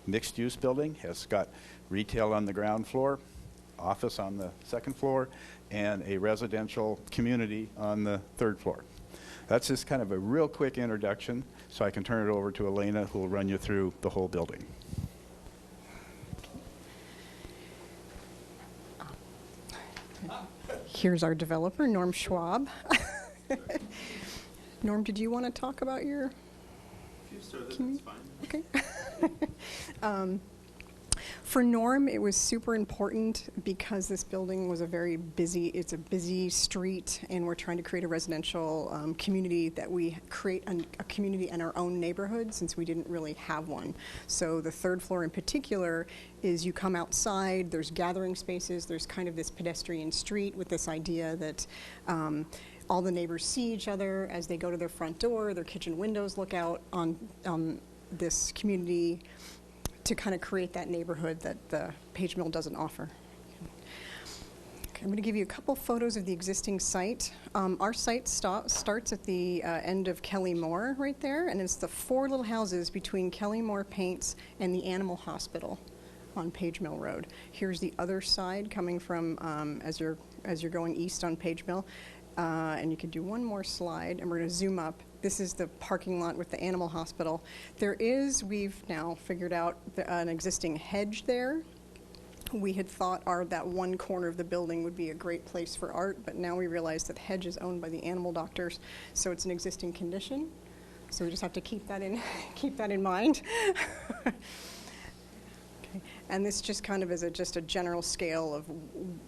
mixed-use building. Has got retail on the ground floor, office on the second floor, and a residential community on the third floor. That's just kind of a real quick introduction, so I can turn it over to Elena, who will run you through the whole building. Here's our developer, Norm Schwab. Norm, did you want to talk about your? If you started, that's fine. Okay. For Norm, it was super important because this building was it's a busy street, and we're trying to create a residential community that we create a community in our own neighborhood since we didn't really have one. So the third floor in particular is you come outside, there's gathering spaces, there's kind of this pedestrian street with this idea that all the neighbors see each other as they go to their front door, their kitchen windows look out on this community, to kind of create that neighborhood that the Page Mill doesn't offer. Okay, I'm going to give you a couple photos of the existing site. Our site starts at the end of Kelly Moore right there, and it's the 4 little houses between Kelly Moore Paints and the Animal Hospital on Page Mill Road. Here's the other side coming from as you're going east on Page Mill. And you can do one more slide, and we're going to zoom up. This is the parking lot with the animal hospital. We've now figured out an existing hedge there. We had thought that one corner of the building would be a great place for art, but now we realize that the hedge is owned by the animal doctors, so it's an existing condition. So we just have to keep that in mind. And this just kind of is just a general scale of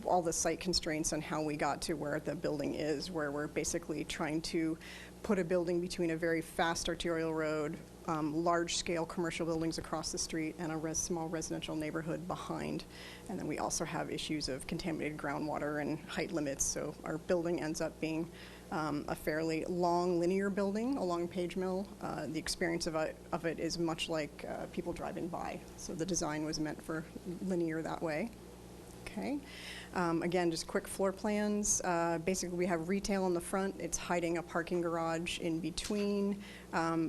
all the site constraints on how we got to where the building is, where we're basically trying to put a building between a very fast arterial road, large-scale commercial buildings across the street, and a small residential neighborhood behind. And then we also have issues of contaminated groundwater and height limits, so our building ends up being a fairly long linear building along Page Mill. The experience of it is much like people driving by, so the design was meant for linear that way. Okay. Again, just quick floor plans. Basically, we have retail on the front. It's hiding a parking garage in between.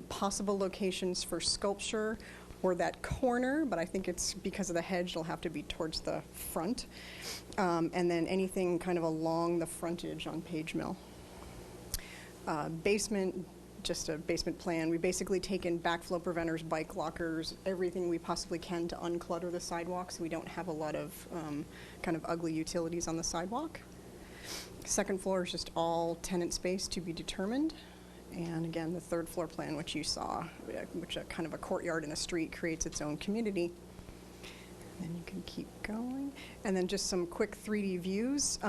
Possible locations for sculpture or that corner, but I think it's because of the hedge, it'll have to be towards the front. And then anything kind of along the frontage on Page Mill. Basement, just a basement plan. We basically taken backflow preventers, bike lockers, everything we possibly can to unclutter the sidewalk so we don't have a lot of kind of ugly utilities on the sidewalk. Second floor is just all tenant space to be determined. And again, the third floor plan, which you saw, which kind of a courtyard in the street creates its own community. And then you can keep going. And then just some quick 3D views.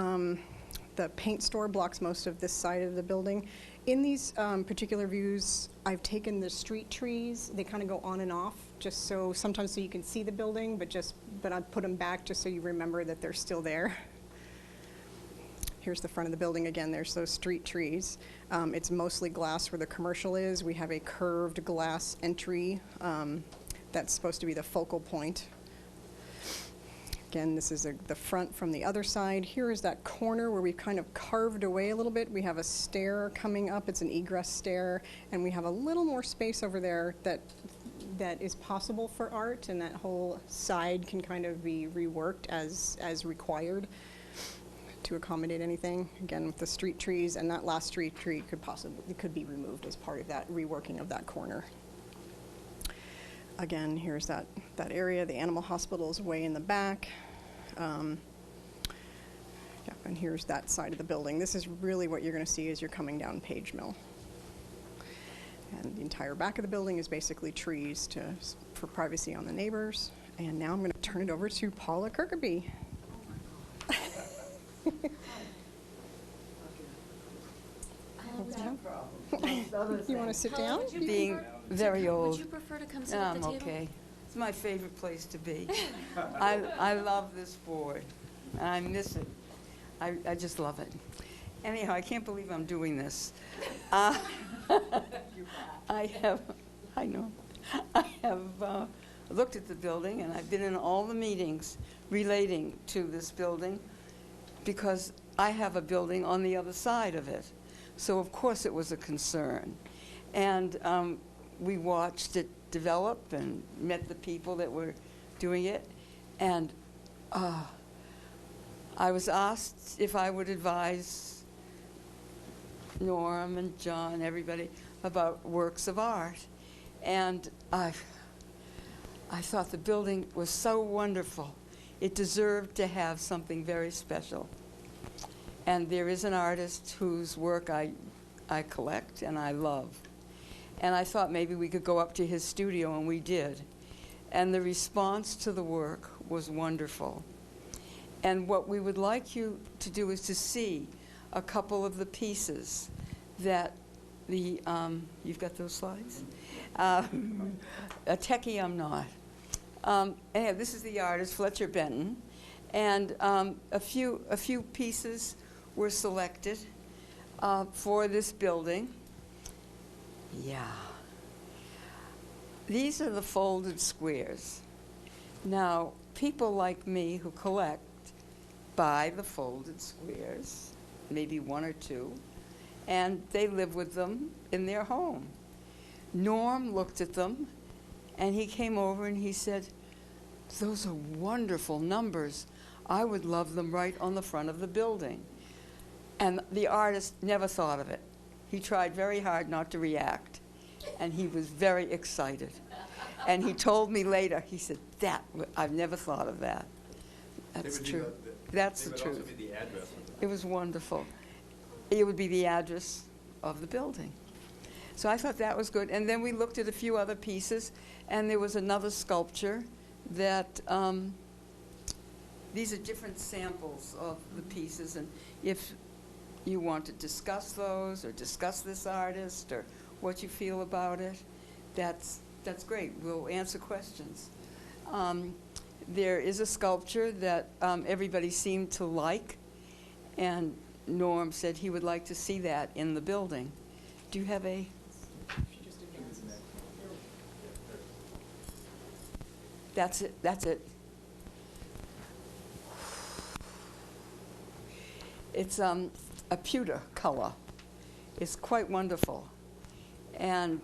The paint store blocks most of this side of the building. In these particular views, I've taken the street trees. They kind of go on and off, just so sometimes so you can see the building, but I put them back just so you remember that they're still there. Here's the front of the building again. There's those street trees. It's mostly glass where the commercial is. We have a curved glass entry that's supposed to be the focal point. Again, this is the front from the other side. Here is that corner where we've kind of carved away a little bit. We have a stair coming up. It's an egress stair. And we have a little more space over there that is possible for art. And that whole side can kind of be reworked as required to accommodate anything. Again, with the street trees. And that last street tree could be removed as part of that reworking of that corner. Again, here's that area. The animal hospital is way in the back. And here's that side of the building. This is really what you're going to see as you're coming down Page Mill. And the entire back of the building is basically trees for privacy on the neighbors. And now I'm going to turn it over to Paula Kirkaby. You want to sit down? Being very old. Would you prefer to come sit at the table? Okay. It's my favorite place to be. I love this board, and I miss it. I just love it. Anyhow, I can't believe I'm doing this. I have looked at the building, and I've been in all the meetings relating to this building because I have a building on the other side of it. So, of course, it was a concern. And we watched it develop and met the people that were doing it. And I was asked if I would advise Norm and John, everybody, about works of art. And I thought the building was so wonderful. It deserved to have something very special. And there is an artist whose work I collect and I love. And I thought maybe we could go up to his studio, and we did. And the response to the work was wonderful. And what we would like you to do is to see a couple of the pieces that the, you've got those slides? A techie I'm not. Anyhow, this is the artist, Fletcher Benton. And a few pieces were selected for this building. Yeah. These are the folded squares. Now, people like me who collect buy the folded squares, maybe one or two, and they live with them in their home. Norm looked at them, and he came over and he said, "Those are wonderful numbers. I would love them right on the front of the building." And the artist never thought of it. He tried very hard not to react, and he was very excited. And he told me later, he said, I've never thought of that. That's true. That's the truth. Also be the address. It was wonderful. It would be the address of the building. So I thought that was good. And then we looked at a few other pieces, and there was another sculpture that, these are different samples of the pieces, and if you want to discuss those or discuss this artist or what you feel about it, that's great. We'll answer questions. There is a sculpture that everybody seemed to like, and Norm said he would like to see that in the building. Do you have a? That's it. That's it. It's a pewter color. It's quite wonderful, and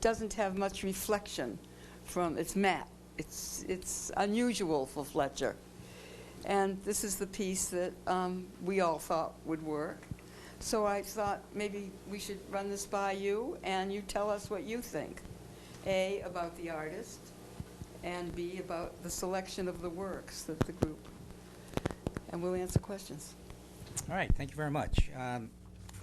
doesn't have much reflection from. It's matte. It's unusual for Fletcher, and this is the piece that we all thought would work. So I thought maybe we should run this by you, and you tell us what you think. A, about the artist, and B, about the selection of the works that the group. And we'll answer questions. All right, thank you very much.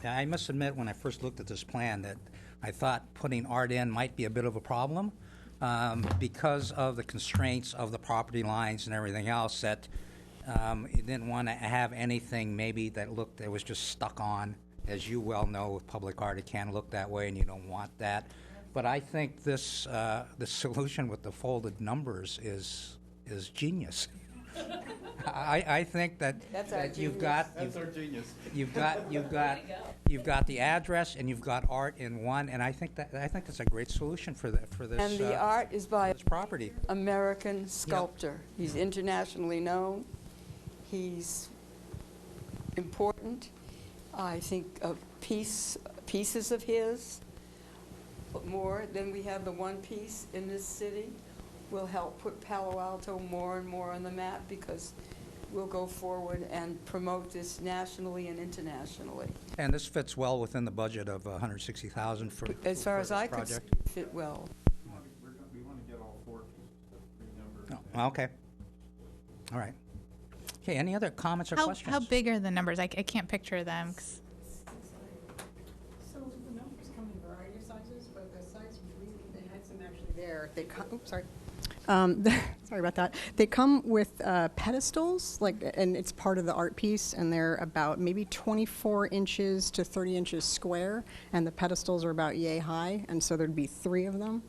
I must admit, when I first looked at this plan, that I thought putting art in might be a bit of a problem because of the constraints of the property lines and everything else, that you didn't want to have anything maybe that was just stuck on. As you well know, with public art, it can look that way, and you don't want that. But I think this the solution with the folded numbers is genius. I think that you've got the address and you've got art in one, and I think that's a great solution for this. And the art is by this property. American sculptor. Yep. He's internationally known. He's important. I think pieces of his, but more than we have the one piece in this city, will help put Palo Alto more and more on the map, because we'll go forward and promote this nationally and internationally. And this fits well within the budget of $160,000 for as far for as this I project. could fit well. We want to get all four pieces, the 3 numbers. Oh, okay. All right. Okay, any other comments or questions? How big are the numbers? I can't picture them. So the numbers come in a variety of sizes, but the size they had some actually there. They come. Oops, sorry. Sorry about that. They come with pedestals, and it's part of the art piece, and they're about maybe 24 inches to 30 inches square, and the pedestals are about yay high, and so there'd be 3 of them.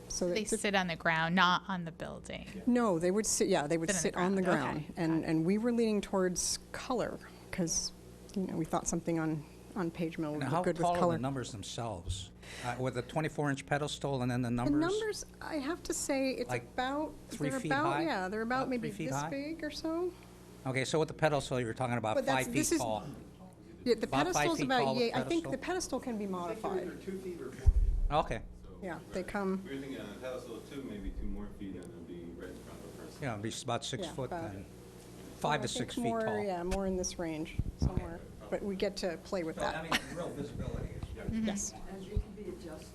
So they sit on the ground, not on the building. No, they would sit. Yeah, they would sit on the ground, okay. and we were leaning towards color because we thought something on Page Mill would Now, look how good with tall color. are the numbers themselves? With a 24-inch pedestal and then the numbers? The numbers, I have to say, it's Like about 3 they're feet about high? yeah, they're about About maybe 3 feet this high? big or so. Okay, so with the pedestal, you were talking about But 5 feet this is- tall. Yeah, the About 5 pedestal's feet about tall, the yay. I think the pedestal? pedestal can be modified. 2 feet or 4 feet. Okay. So Yeah, they come, We were thinking on the pedestal too, maybe 2 more feet, and it'll be right in front of the person. Yeah, it'll be about 6 Yeah, foot about- and 5 I to think 6 feet more, tall. yeah, more in this range somewhere. But we get to play with So, I that. mean, real visibility is. Yes, And it can be adjusted.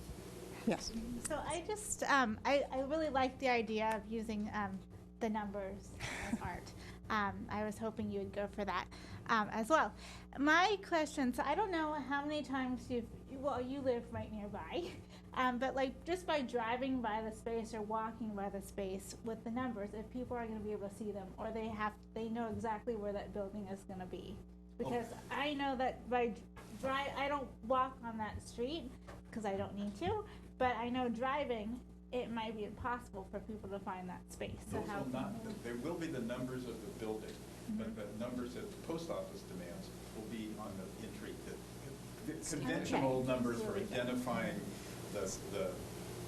yes. So I just, I really like the idea of using the numbers as art. I was hoping you would go for that as well. My question, so I don't know how many times you live right nearby, but like just by driving by the space or walking by the space with the numbers, if people are going to be able to see them, or they know exactly where that building is going to be. Because I know that by I don't walk on that street because I don't need to, but I know driving, it might be impossible for people to find that space. So Those how? will not, there will be the numbers of the building, but the numbers that the post office demands will be on the entry. The conventional numbers for identifying the,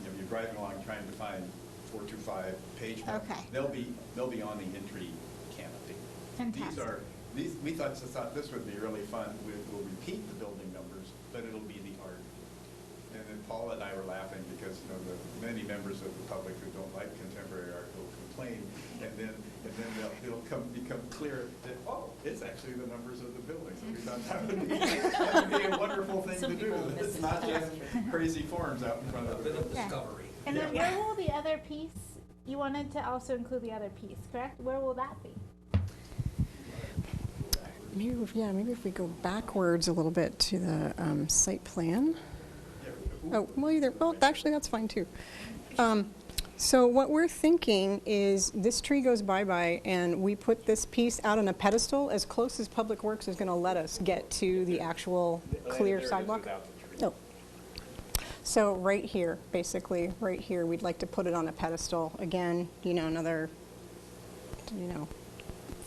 you're driving along trying to find 425 page number. Okay. They'll be on the entry canopy. Fantastic. We thought this would be really fun. We'll repeat the building numbers, but it'll be the art. And then Paula and I were laughing because, the many members of the public who don't like contemporary art will complain, and then it'll become clear that, it's actually the numbers of the buildings. And we thought that would be a wonderful thing to do. It's not just crazy forms out in front of the building. Discovery. And then where will the other piece? You wanted to also include the other piece, correct? Where will that be? Maybe if we go backwards a little bit to the site plan. Actually, that's fine too. So what we're thinking is this tree goes bye-bye and we put this piece out on a pedestal as close as Public Works is going to let us get to the actual clear sidewalk. Oh. So right here, basically, right here, we'd like to put it on a pedestal. Again, another,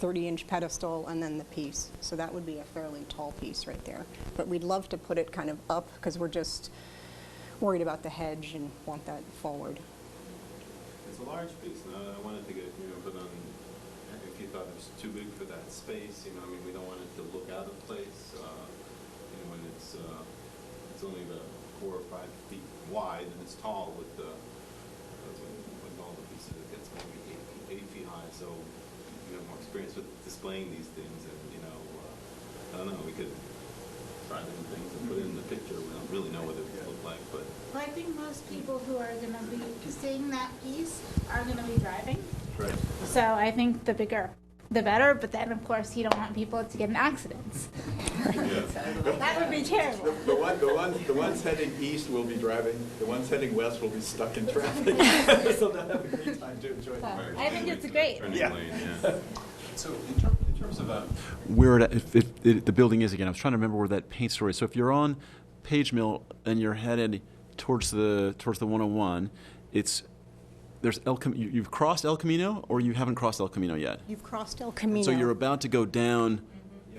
30-inch pedestal and then the piece. So that would be a fairly tall piece right there. But we'd love to put it kind of up because we're just worried about the hedge and want that forward. It's a large piece, and I wanted to get, put on, if you thought it was too big for that space, we don't want it to look out of place, when it's only about 4 or 5 feet wide, and it's tall with all the pieces, it gets maybe 8 feet high, so you have more experience with displaying these things, and, I don't know, we could try different things and put it in the picture. We don't really know what it would look like, but. Well, I think most people who are going to be seeing that piece are going to be driving. Right. So I think the bigger, the better. But then, of course, you don't want people to get in accidents. That would be terrible. The ones heading east will be driving. The ones heading west will be stuck in traffic. So they'll have a great time to enjoy it. I think it's great. So in terms of Where if the building is again, I was trying to remember where that paint store is. So if you're on Page Mill and you're headed towards the 101, you've crossed El Camino, or you haven't crossed El Camino yet. You've crossed El Camino. So you're about to go down.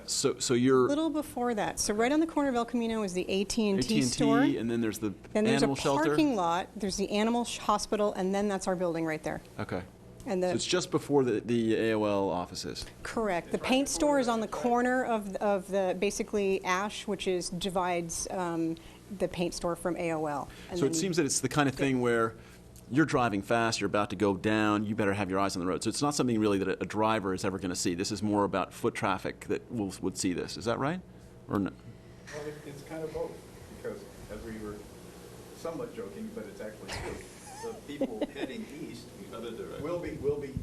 So you're a little before that. So right on the corner of El Camino is the AT&T store. and then there's the Then there's animal a shelter. parking lot. There's the animal hospital, and then that's our building right there. Okay. And So it's just before the AOL offices. correct. The paint store is on the corner of the basically Ash, which divides the paint store from AOL. And So it then seems that it's the kind of thing where you're driving fast, you're about to go down, you better have your eyes on the road. So it's not something really that a driver is ever going to see. This is more about foot traffic that would see this. Is that right? Or no? Well, it's kind of both, because as we were somewhat joking, but it's actually true. The people heading east will be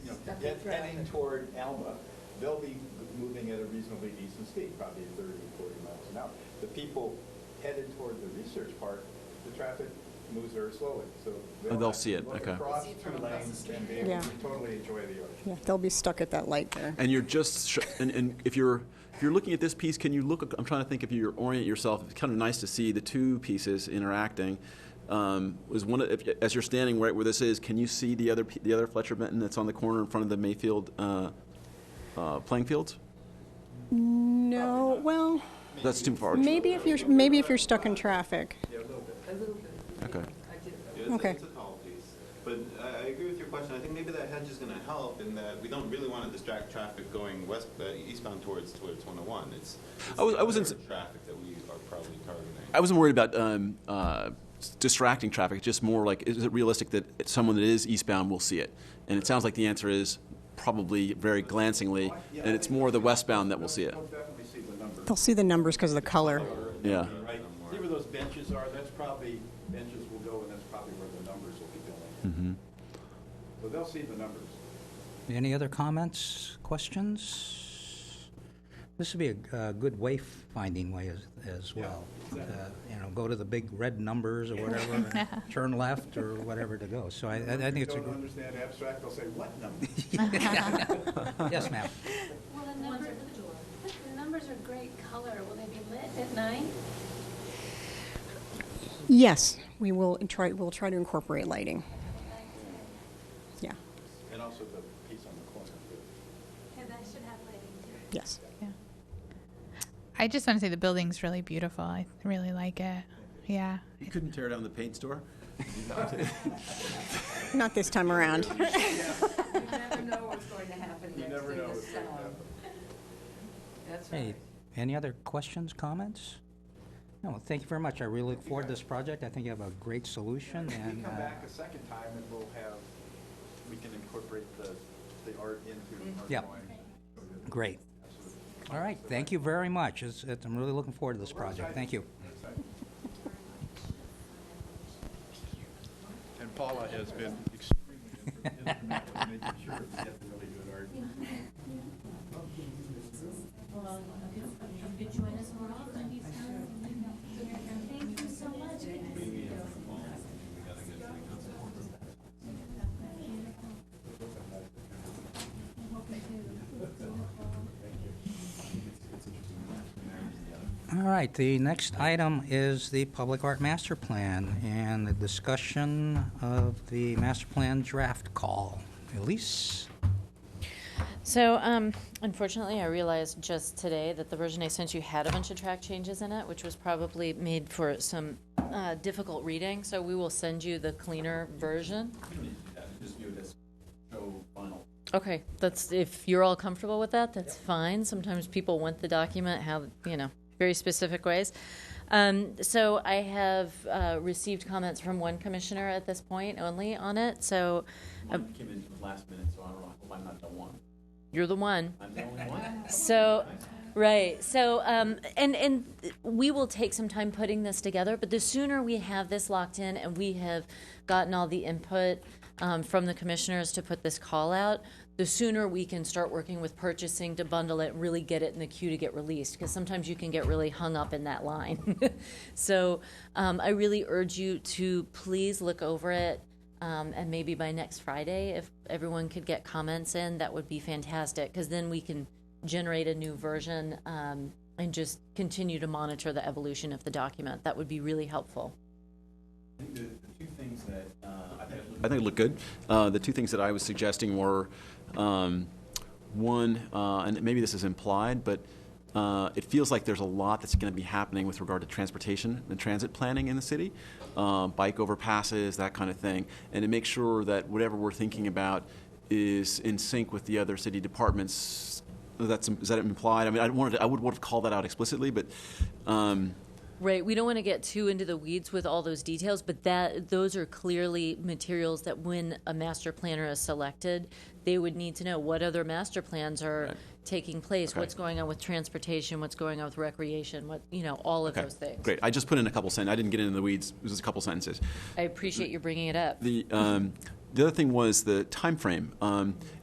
heading toward Alma. They'll be moving at a reasonably decent speed, probably 30, 40 miles an hour. The people headed toward the research park, the traffic moves very slowly. So they'll see it. Look Okay. across 2 lanes and be able to totally enjoy the art. Yeah, they'll be stuck at that light there. And you're just and if you're looking at this piece, can you look? I'm trying to think if you orient yourself. It's kind of nice to see the two pieces interacting. As you're standing right where this is, can you see the other Fletcher Benton that's on the corner in front of the Mayfield playing fields? No, well, That's too far. maybe if you're stuck in traffic. Yeah, a little bit. Okay. Okay. It's a tall piece. But I agree with your question. I think maybe that hedge is going to help in that we don't really want to distract traffic going eastbound towards 101. It's I wasn't traffic that we are probably targeting. I wasn't worried about distracting traffic. It's just more like, is it realistic that someone that is eastbound will see it? And it sounds like the answer is probably very glancingly, and it's more the westbound that will see it. They'll definitely see the numbers. They'll see the numbers because of the color. Yeah. Right. See where those benches are? That's probably, benches will go, and that's probably where the numbers will be going. So they'll see the numbers. Any other comments, questions? This would be a good wayfinding way as well. Go to the big red numbers or whatever, and turn left or whatever to go. So I think it's a If you don't good. understand abstract, they'll say, what number? Yes, ma'am. Well, the numbers are great color. Will they be lit at night? Yes, we'll try to incorporate lighting. Yeah, And also the piece on the corner, too. And that should have lighting too. yes. I just want to say the building's really beautiful. I really like it. Yeah. You couldn't tear down the paint store? Not this time around. You never know what's going to happen next never in know this what's going to town. happen. That's Hey, right. any other questions, comments? No, thank you very much. I really look forward to this project. I think you have a great solution, If and we come back a second time, and we can incorporate the art into our Yep. drawing. great. All right, thank you very much. I'm really looking forward to this project. Thank you. And Paula has been extremely instrumental in making sure we get the really good art. You could join us more often. Thank you so much. All right, the next item is the Public Art Master Plan and the discussion of the master plan draft call. Elise? So, unfortunately, I realized just today that the version I sent you had a bunch of track changes in it, which was probably made for some difficult reading. So we will send you the cleaner version. Just view it as show final. Okay, that's, if you're all comfortable with that, that's fine. Sometimes people want the document have, very specific ways. So I have received comments from one commissioner at this point only on it. So Mine came in last minute, so I don't know. I hope I'm not the one. you're the one. I'm the only one? So, right. So, and we will take some time putting this together, but the sooner we have this locked in and we have gotten all the input from the commissioners to put this call out, the sooner we can start working with purchasing to bundle it and really get it in the queue to get released, because sometimes you can get really hung up in that line. So I really urge you to please look over it, and maybe by next Friday, if everyone could get comments in, that would be fantastic, because then we can generate a new version and just continue to monitor the evolution of the document. That would be really helpful. I think the two things that I think it looked good. The two things that I was suggesting were one, and maybe this is implied, but it feels like there's a lot that's going to be happening with regard to transportation and transit planning in the city, bike overpasses, that kind of thing, and to make sure that whatever we're thinking about is in sync with the other city departments. Is that implied? I mean, I would want to call that out explicitly, but. Right, we don't want to get too into the weeds with all those details, but those are clearly materials that when a master planner is selected, they would need to know what other master plans are taking place, Okay. what's going on with transportation, what's going on with recreation, all of those things. Great. I just put in a couple sentences. I didn't get into the weeds. It was just a couple sentences. I appreciate you bringing it up. The other thing was the time frame.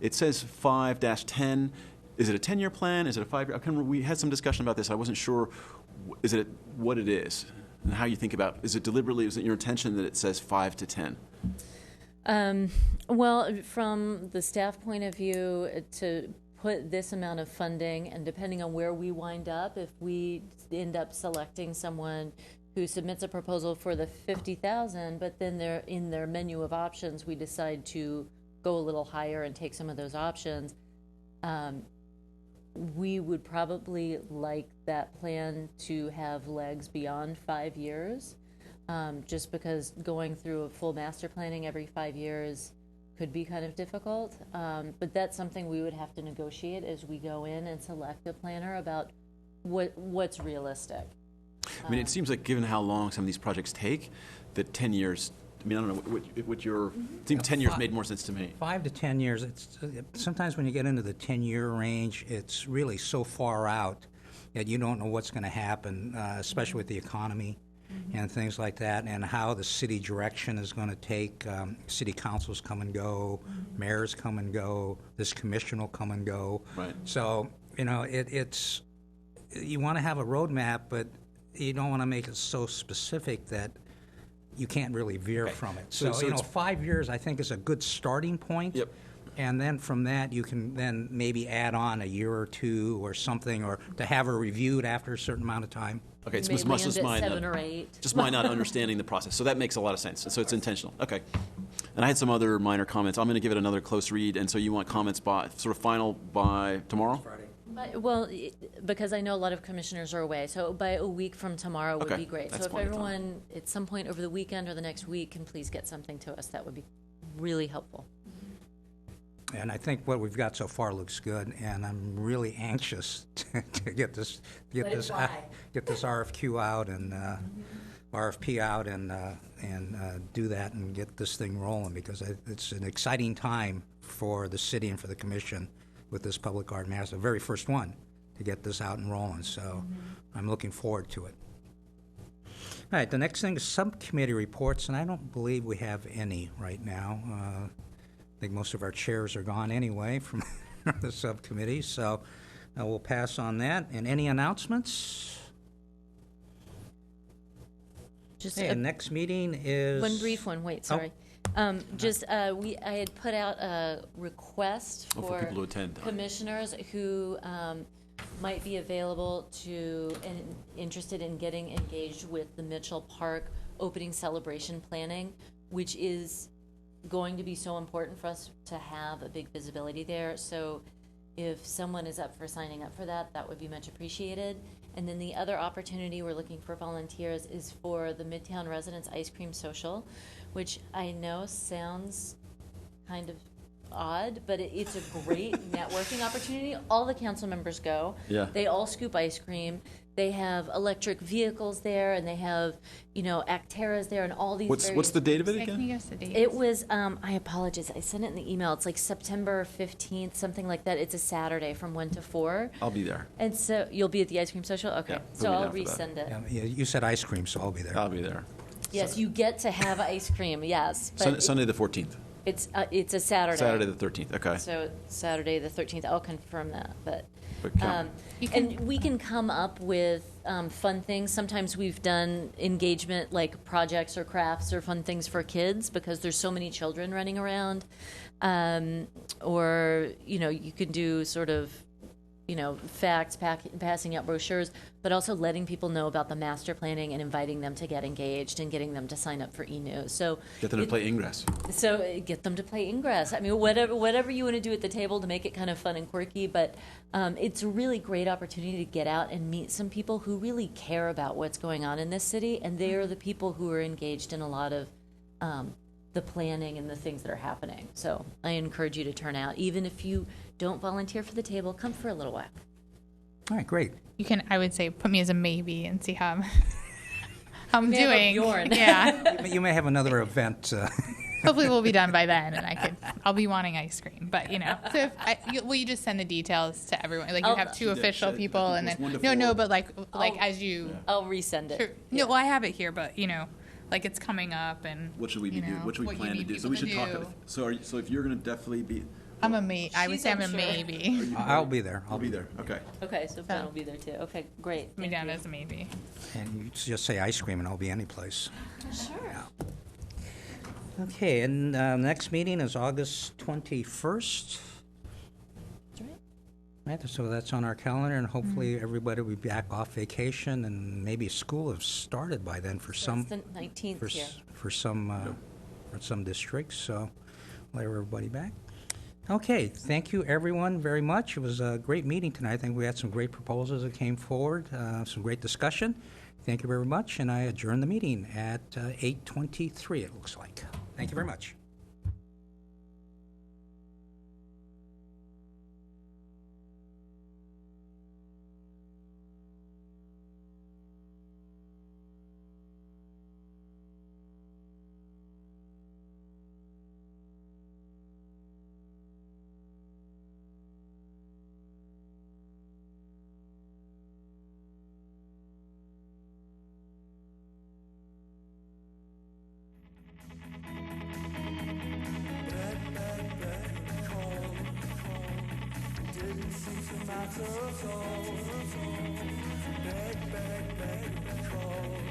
It says 5-10. Is it a 10-year plan? Is it a 5-year? I can't remember. We had some discussion about this. I wasn't sure. Is it what it is and how you think about? Is it deliberately? Is it your intention that it says 5 to 10? Well, from the staff point of view, to put this amount of funding, and depending on where we wind up, if we end up selecting someone who submits a proposal for the $50,000, but then they're in their menu of options, we decide to go a little higher and take some of those options. We would probably like that plan to have legs beyond 5 years, just because going through a full master planning every 5 years could be kind of difficult. But that's something we would have to negotiate as we go in and select a planner about what's realistic. I mean, it seems like given how long some of these projects take, that 10 years, I mean, I don't know, what your, it seems 10 years made more sense to me. 5 to 10 years, it's, sometimes when you get into the 10-year range, it's really so far out that you don't know what's going to happen, especially with the economy and things like that, and how the city direction is going to take. City councils come and go, mayors come and go, this commission will come and go. Right. So, you know, it's, you want to have a roadmap, but you don't want to make it so specific that you can't really veer from it. So, So you know, it's- 5 years, I think, is a good starting point. Yep. And then from that, you can then maybe add on a year or two or something, or to have her reviewed after a certain amount of time. Okay, it's May much land just at mine. 7 or 8. Just my not understanding the process. So that makes a lot of sense. So it's intentional. Okay. And I had some other minor comments. I'm going to give it another close read. And so you want comments by, sort of final by tomorrow? Well, because I know a lot of commissioners are away, so by a week from tomorrow would Okay, be great. that's So if plenty of time. everyone, at some point over the weekend or the next week, can please get something to us, that would be really helpful. And I think what we've got so far looks good, and I'm really anxious to get this RFQ out and RFP out and do that and get this thing rolling, because it's an exciting time for the city and for the commission with this public art master, the very first one to get this out and rolling. So I'm looking forward to it. All right, the next thing is subcommittee reports, and I don't believe we have any right now. I think most of our chairs are gone anyway from the subcommittees, so we'll pass on that. And any announcements? Just Hey, the next meeting is... one brief one, wait, sorry. I had put out a request Oh, for people to attend. commissioners who might be available to and interested in getting engaged with the Mitchell Park opening celebration planning, which is going to be so important for us to have a big visibility there. So if someone is up for signing up for that, that would be much appreciated. And then the other opportunity we're looking for volunteers is for the Midtown Residents Ice Cream Social, which I know sounds kind of odd, but it's a great networking opportunity. All the council members go. Yeah. They all scoop ice cream. They have electric vehicles there, and they have, Acteras there, and all these. What's the date of it Can you again? give us the dates? It was, I apologize, I sent it in the email. It's like September 15th, something like that. It's a Saturday from 1 to 4. I'll be there. And so, you'll be at the ice cream social? Okay, Yeah, so we'll be I'll down for that. resend it. Yeah, you said ice cream, so I'll be there. I'll be there. Yes, you get to have ice cream, yes. But Sunday the 14th. it's a Saturday. Saturday the 13th. Okay. So Saturday, the 13th, I'll confirm that, but. But come. And we can come up with fun things. Sometimes we've done engagement, like projects or crafts or fun things for kids, because there's so many children running around. Or, you can do sort of, facts, passing out brochures, but also letting people know about the master planning and inviting them to get engaged and getting them to sign up for e-news. So Get them to play Ingress. So get them to play Ingress. I mean, whatever you want to do at the table to make it kind of fun and quirky, but it's a really great opportunity to get out and meet some people who really care about what's going on in this city, and they are the people who are engaged in a lot of the planning and the things that are happening. So I encourage you to turn out. Even if you don't volunteer for the table, come for a little while. All right, great. You can, I would say, put me as a maybe and see how I'm May have a doing. Bjorn. Yeah. You may have another event. Hopefully we'll be done by then, and I'll be wanting ice cream. But so will you just send the details to everyone? Like you I'll- have two Yeah, official I think people, it and was then 1 to no, 4. but like as you. I'll resend it. Sure. No, well I have it here, but like it's coming up, and What should we be doing? What should we what you plan to need do? So people we to should talk. do. So if you're going to definitely be. I'm I would She's say I'm a unsure. maybe. I'll be there. I'll be there. Okay. Okay, so Ben will be there too. Okay, great. Me Thank down you. as a maybe. And you just say ice cream, and I'll be any place. Sure. Okay, and next meeting is August 21st. That's right. Right, so that's on our calendar, and hopefully everybody will be back off vacation, and maybe school has started by then for some. It's the 19th for, here. for some districts, so let everybody back. Okay, thank you everyone very much. It was a great meeting tonight. I think we had some great proposals that came forward, some great discussion. Thank you very much, and I adjourn the meeting at 8:23, it looks like. Thank you very much. Beg, beg, beg, control.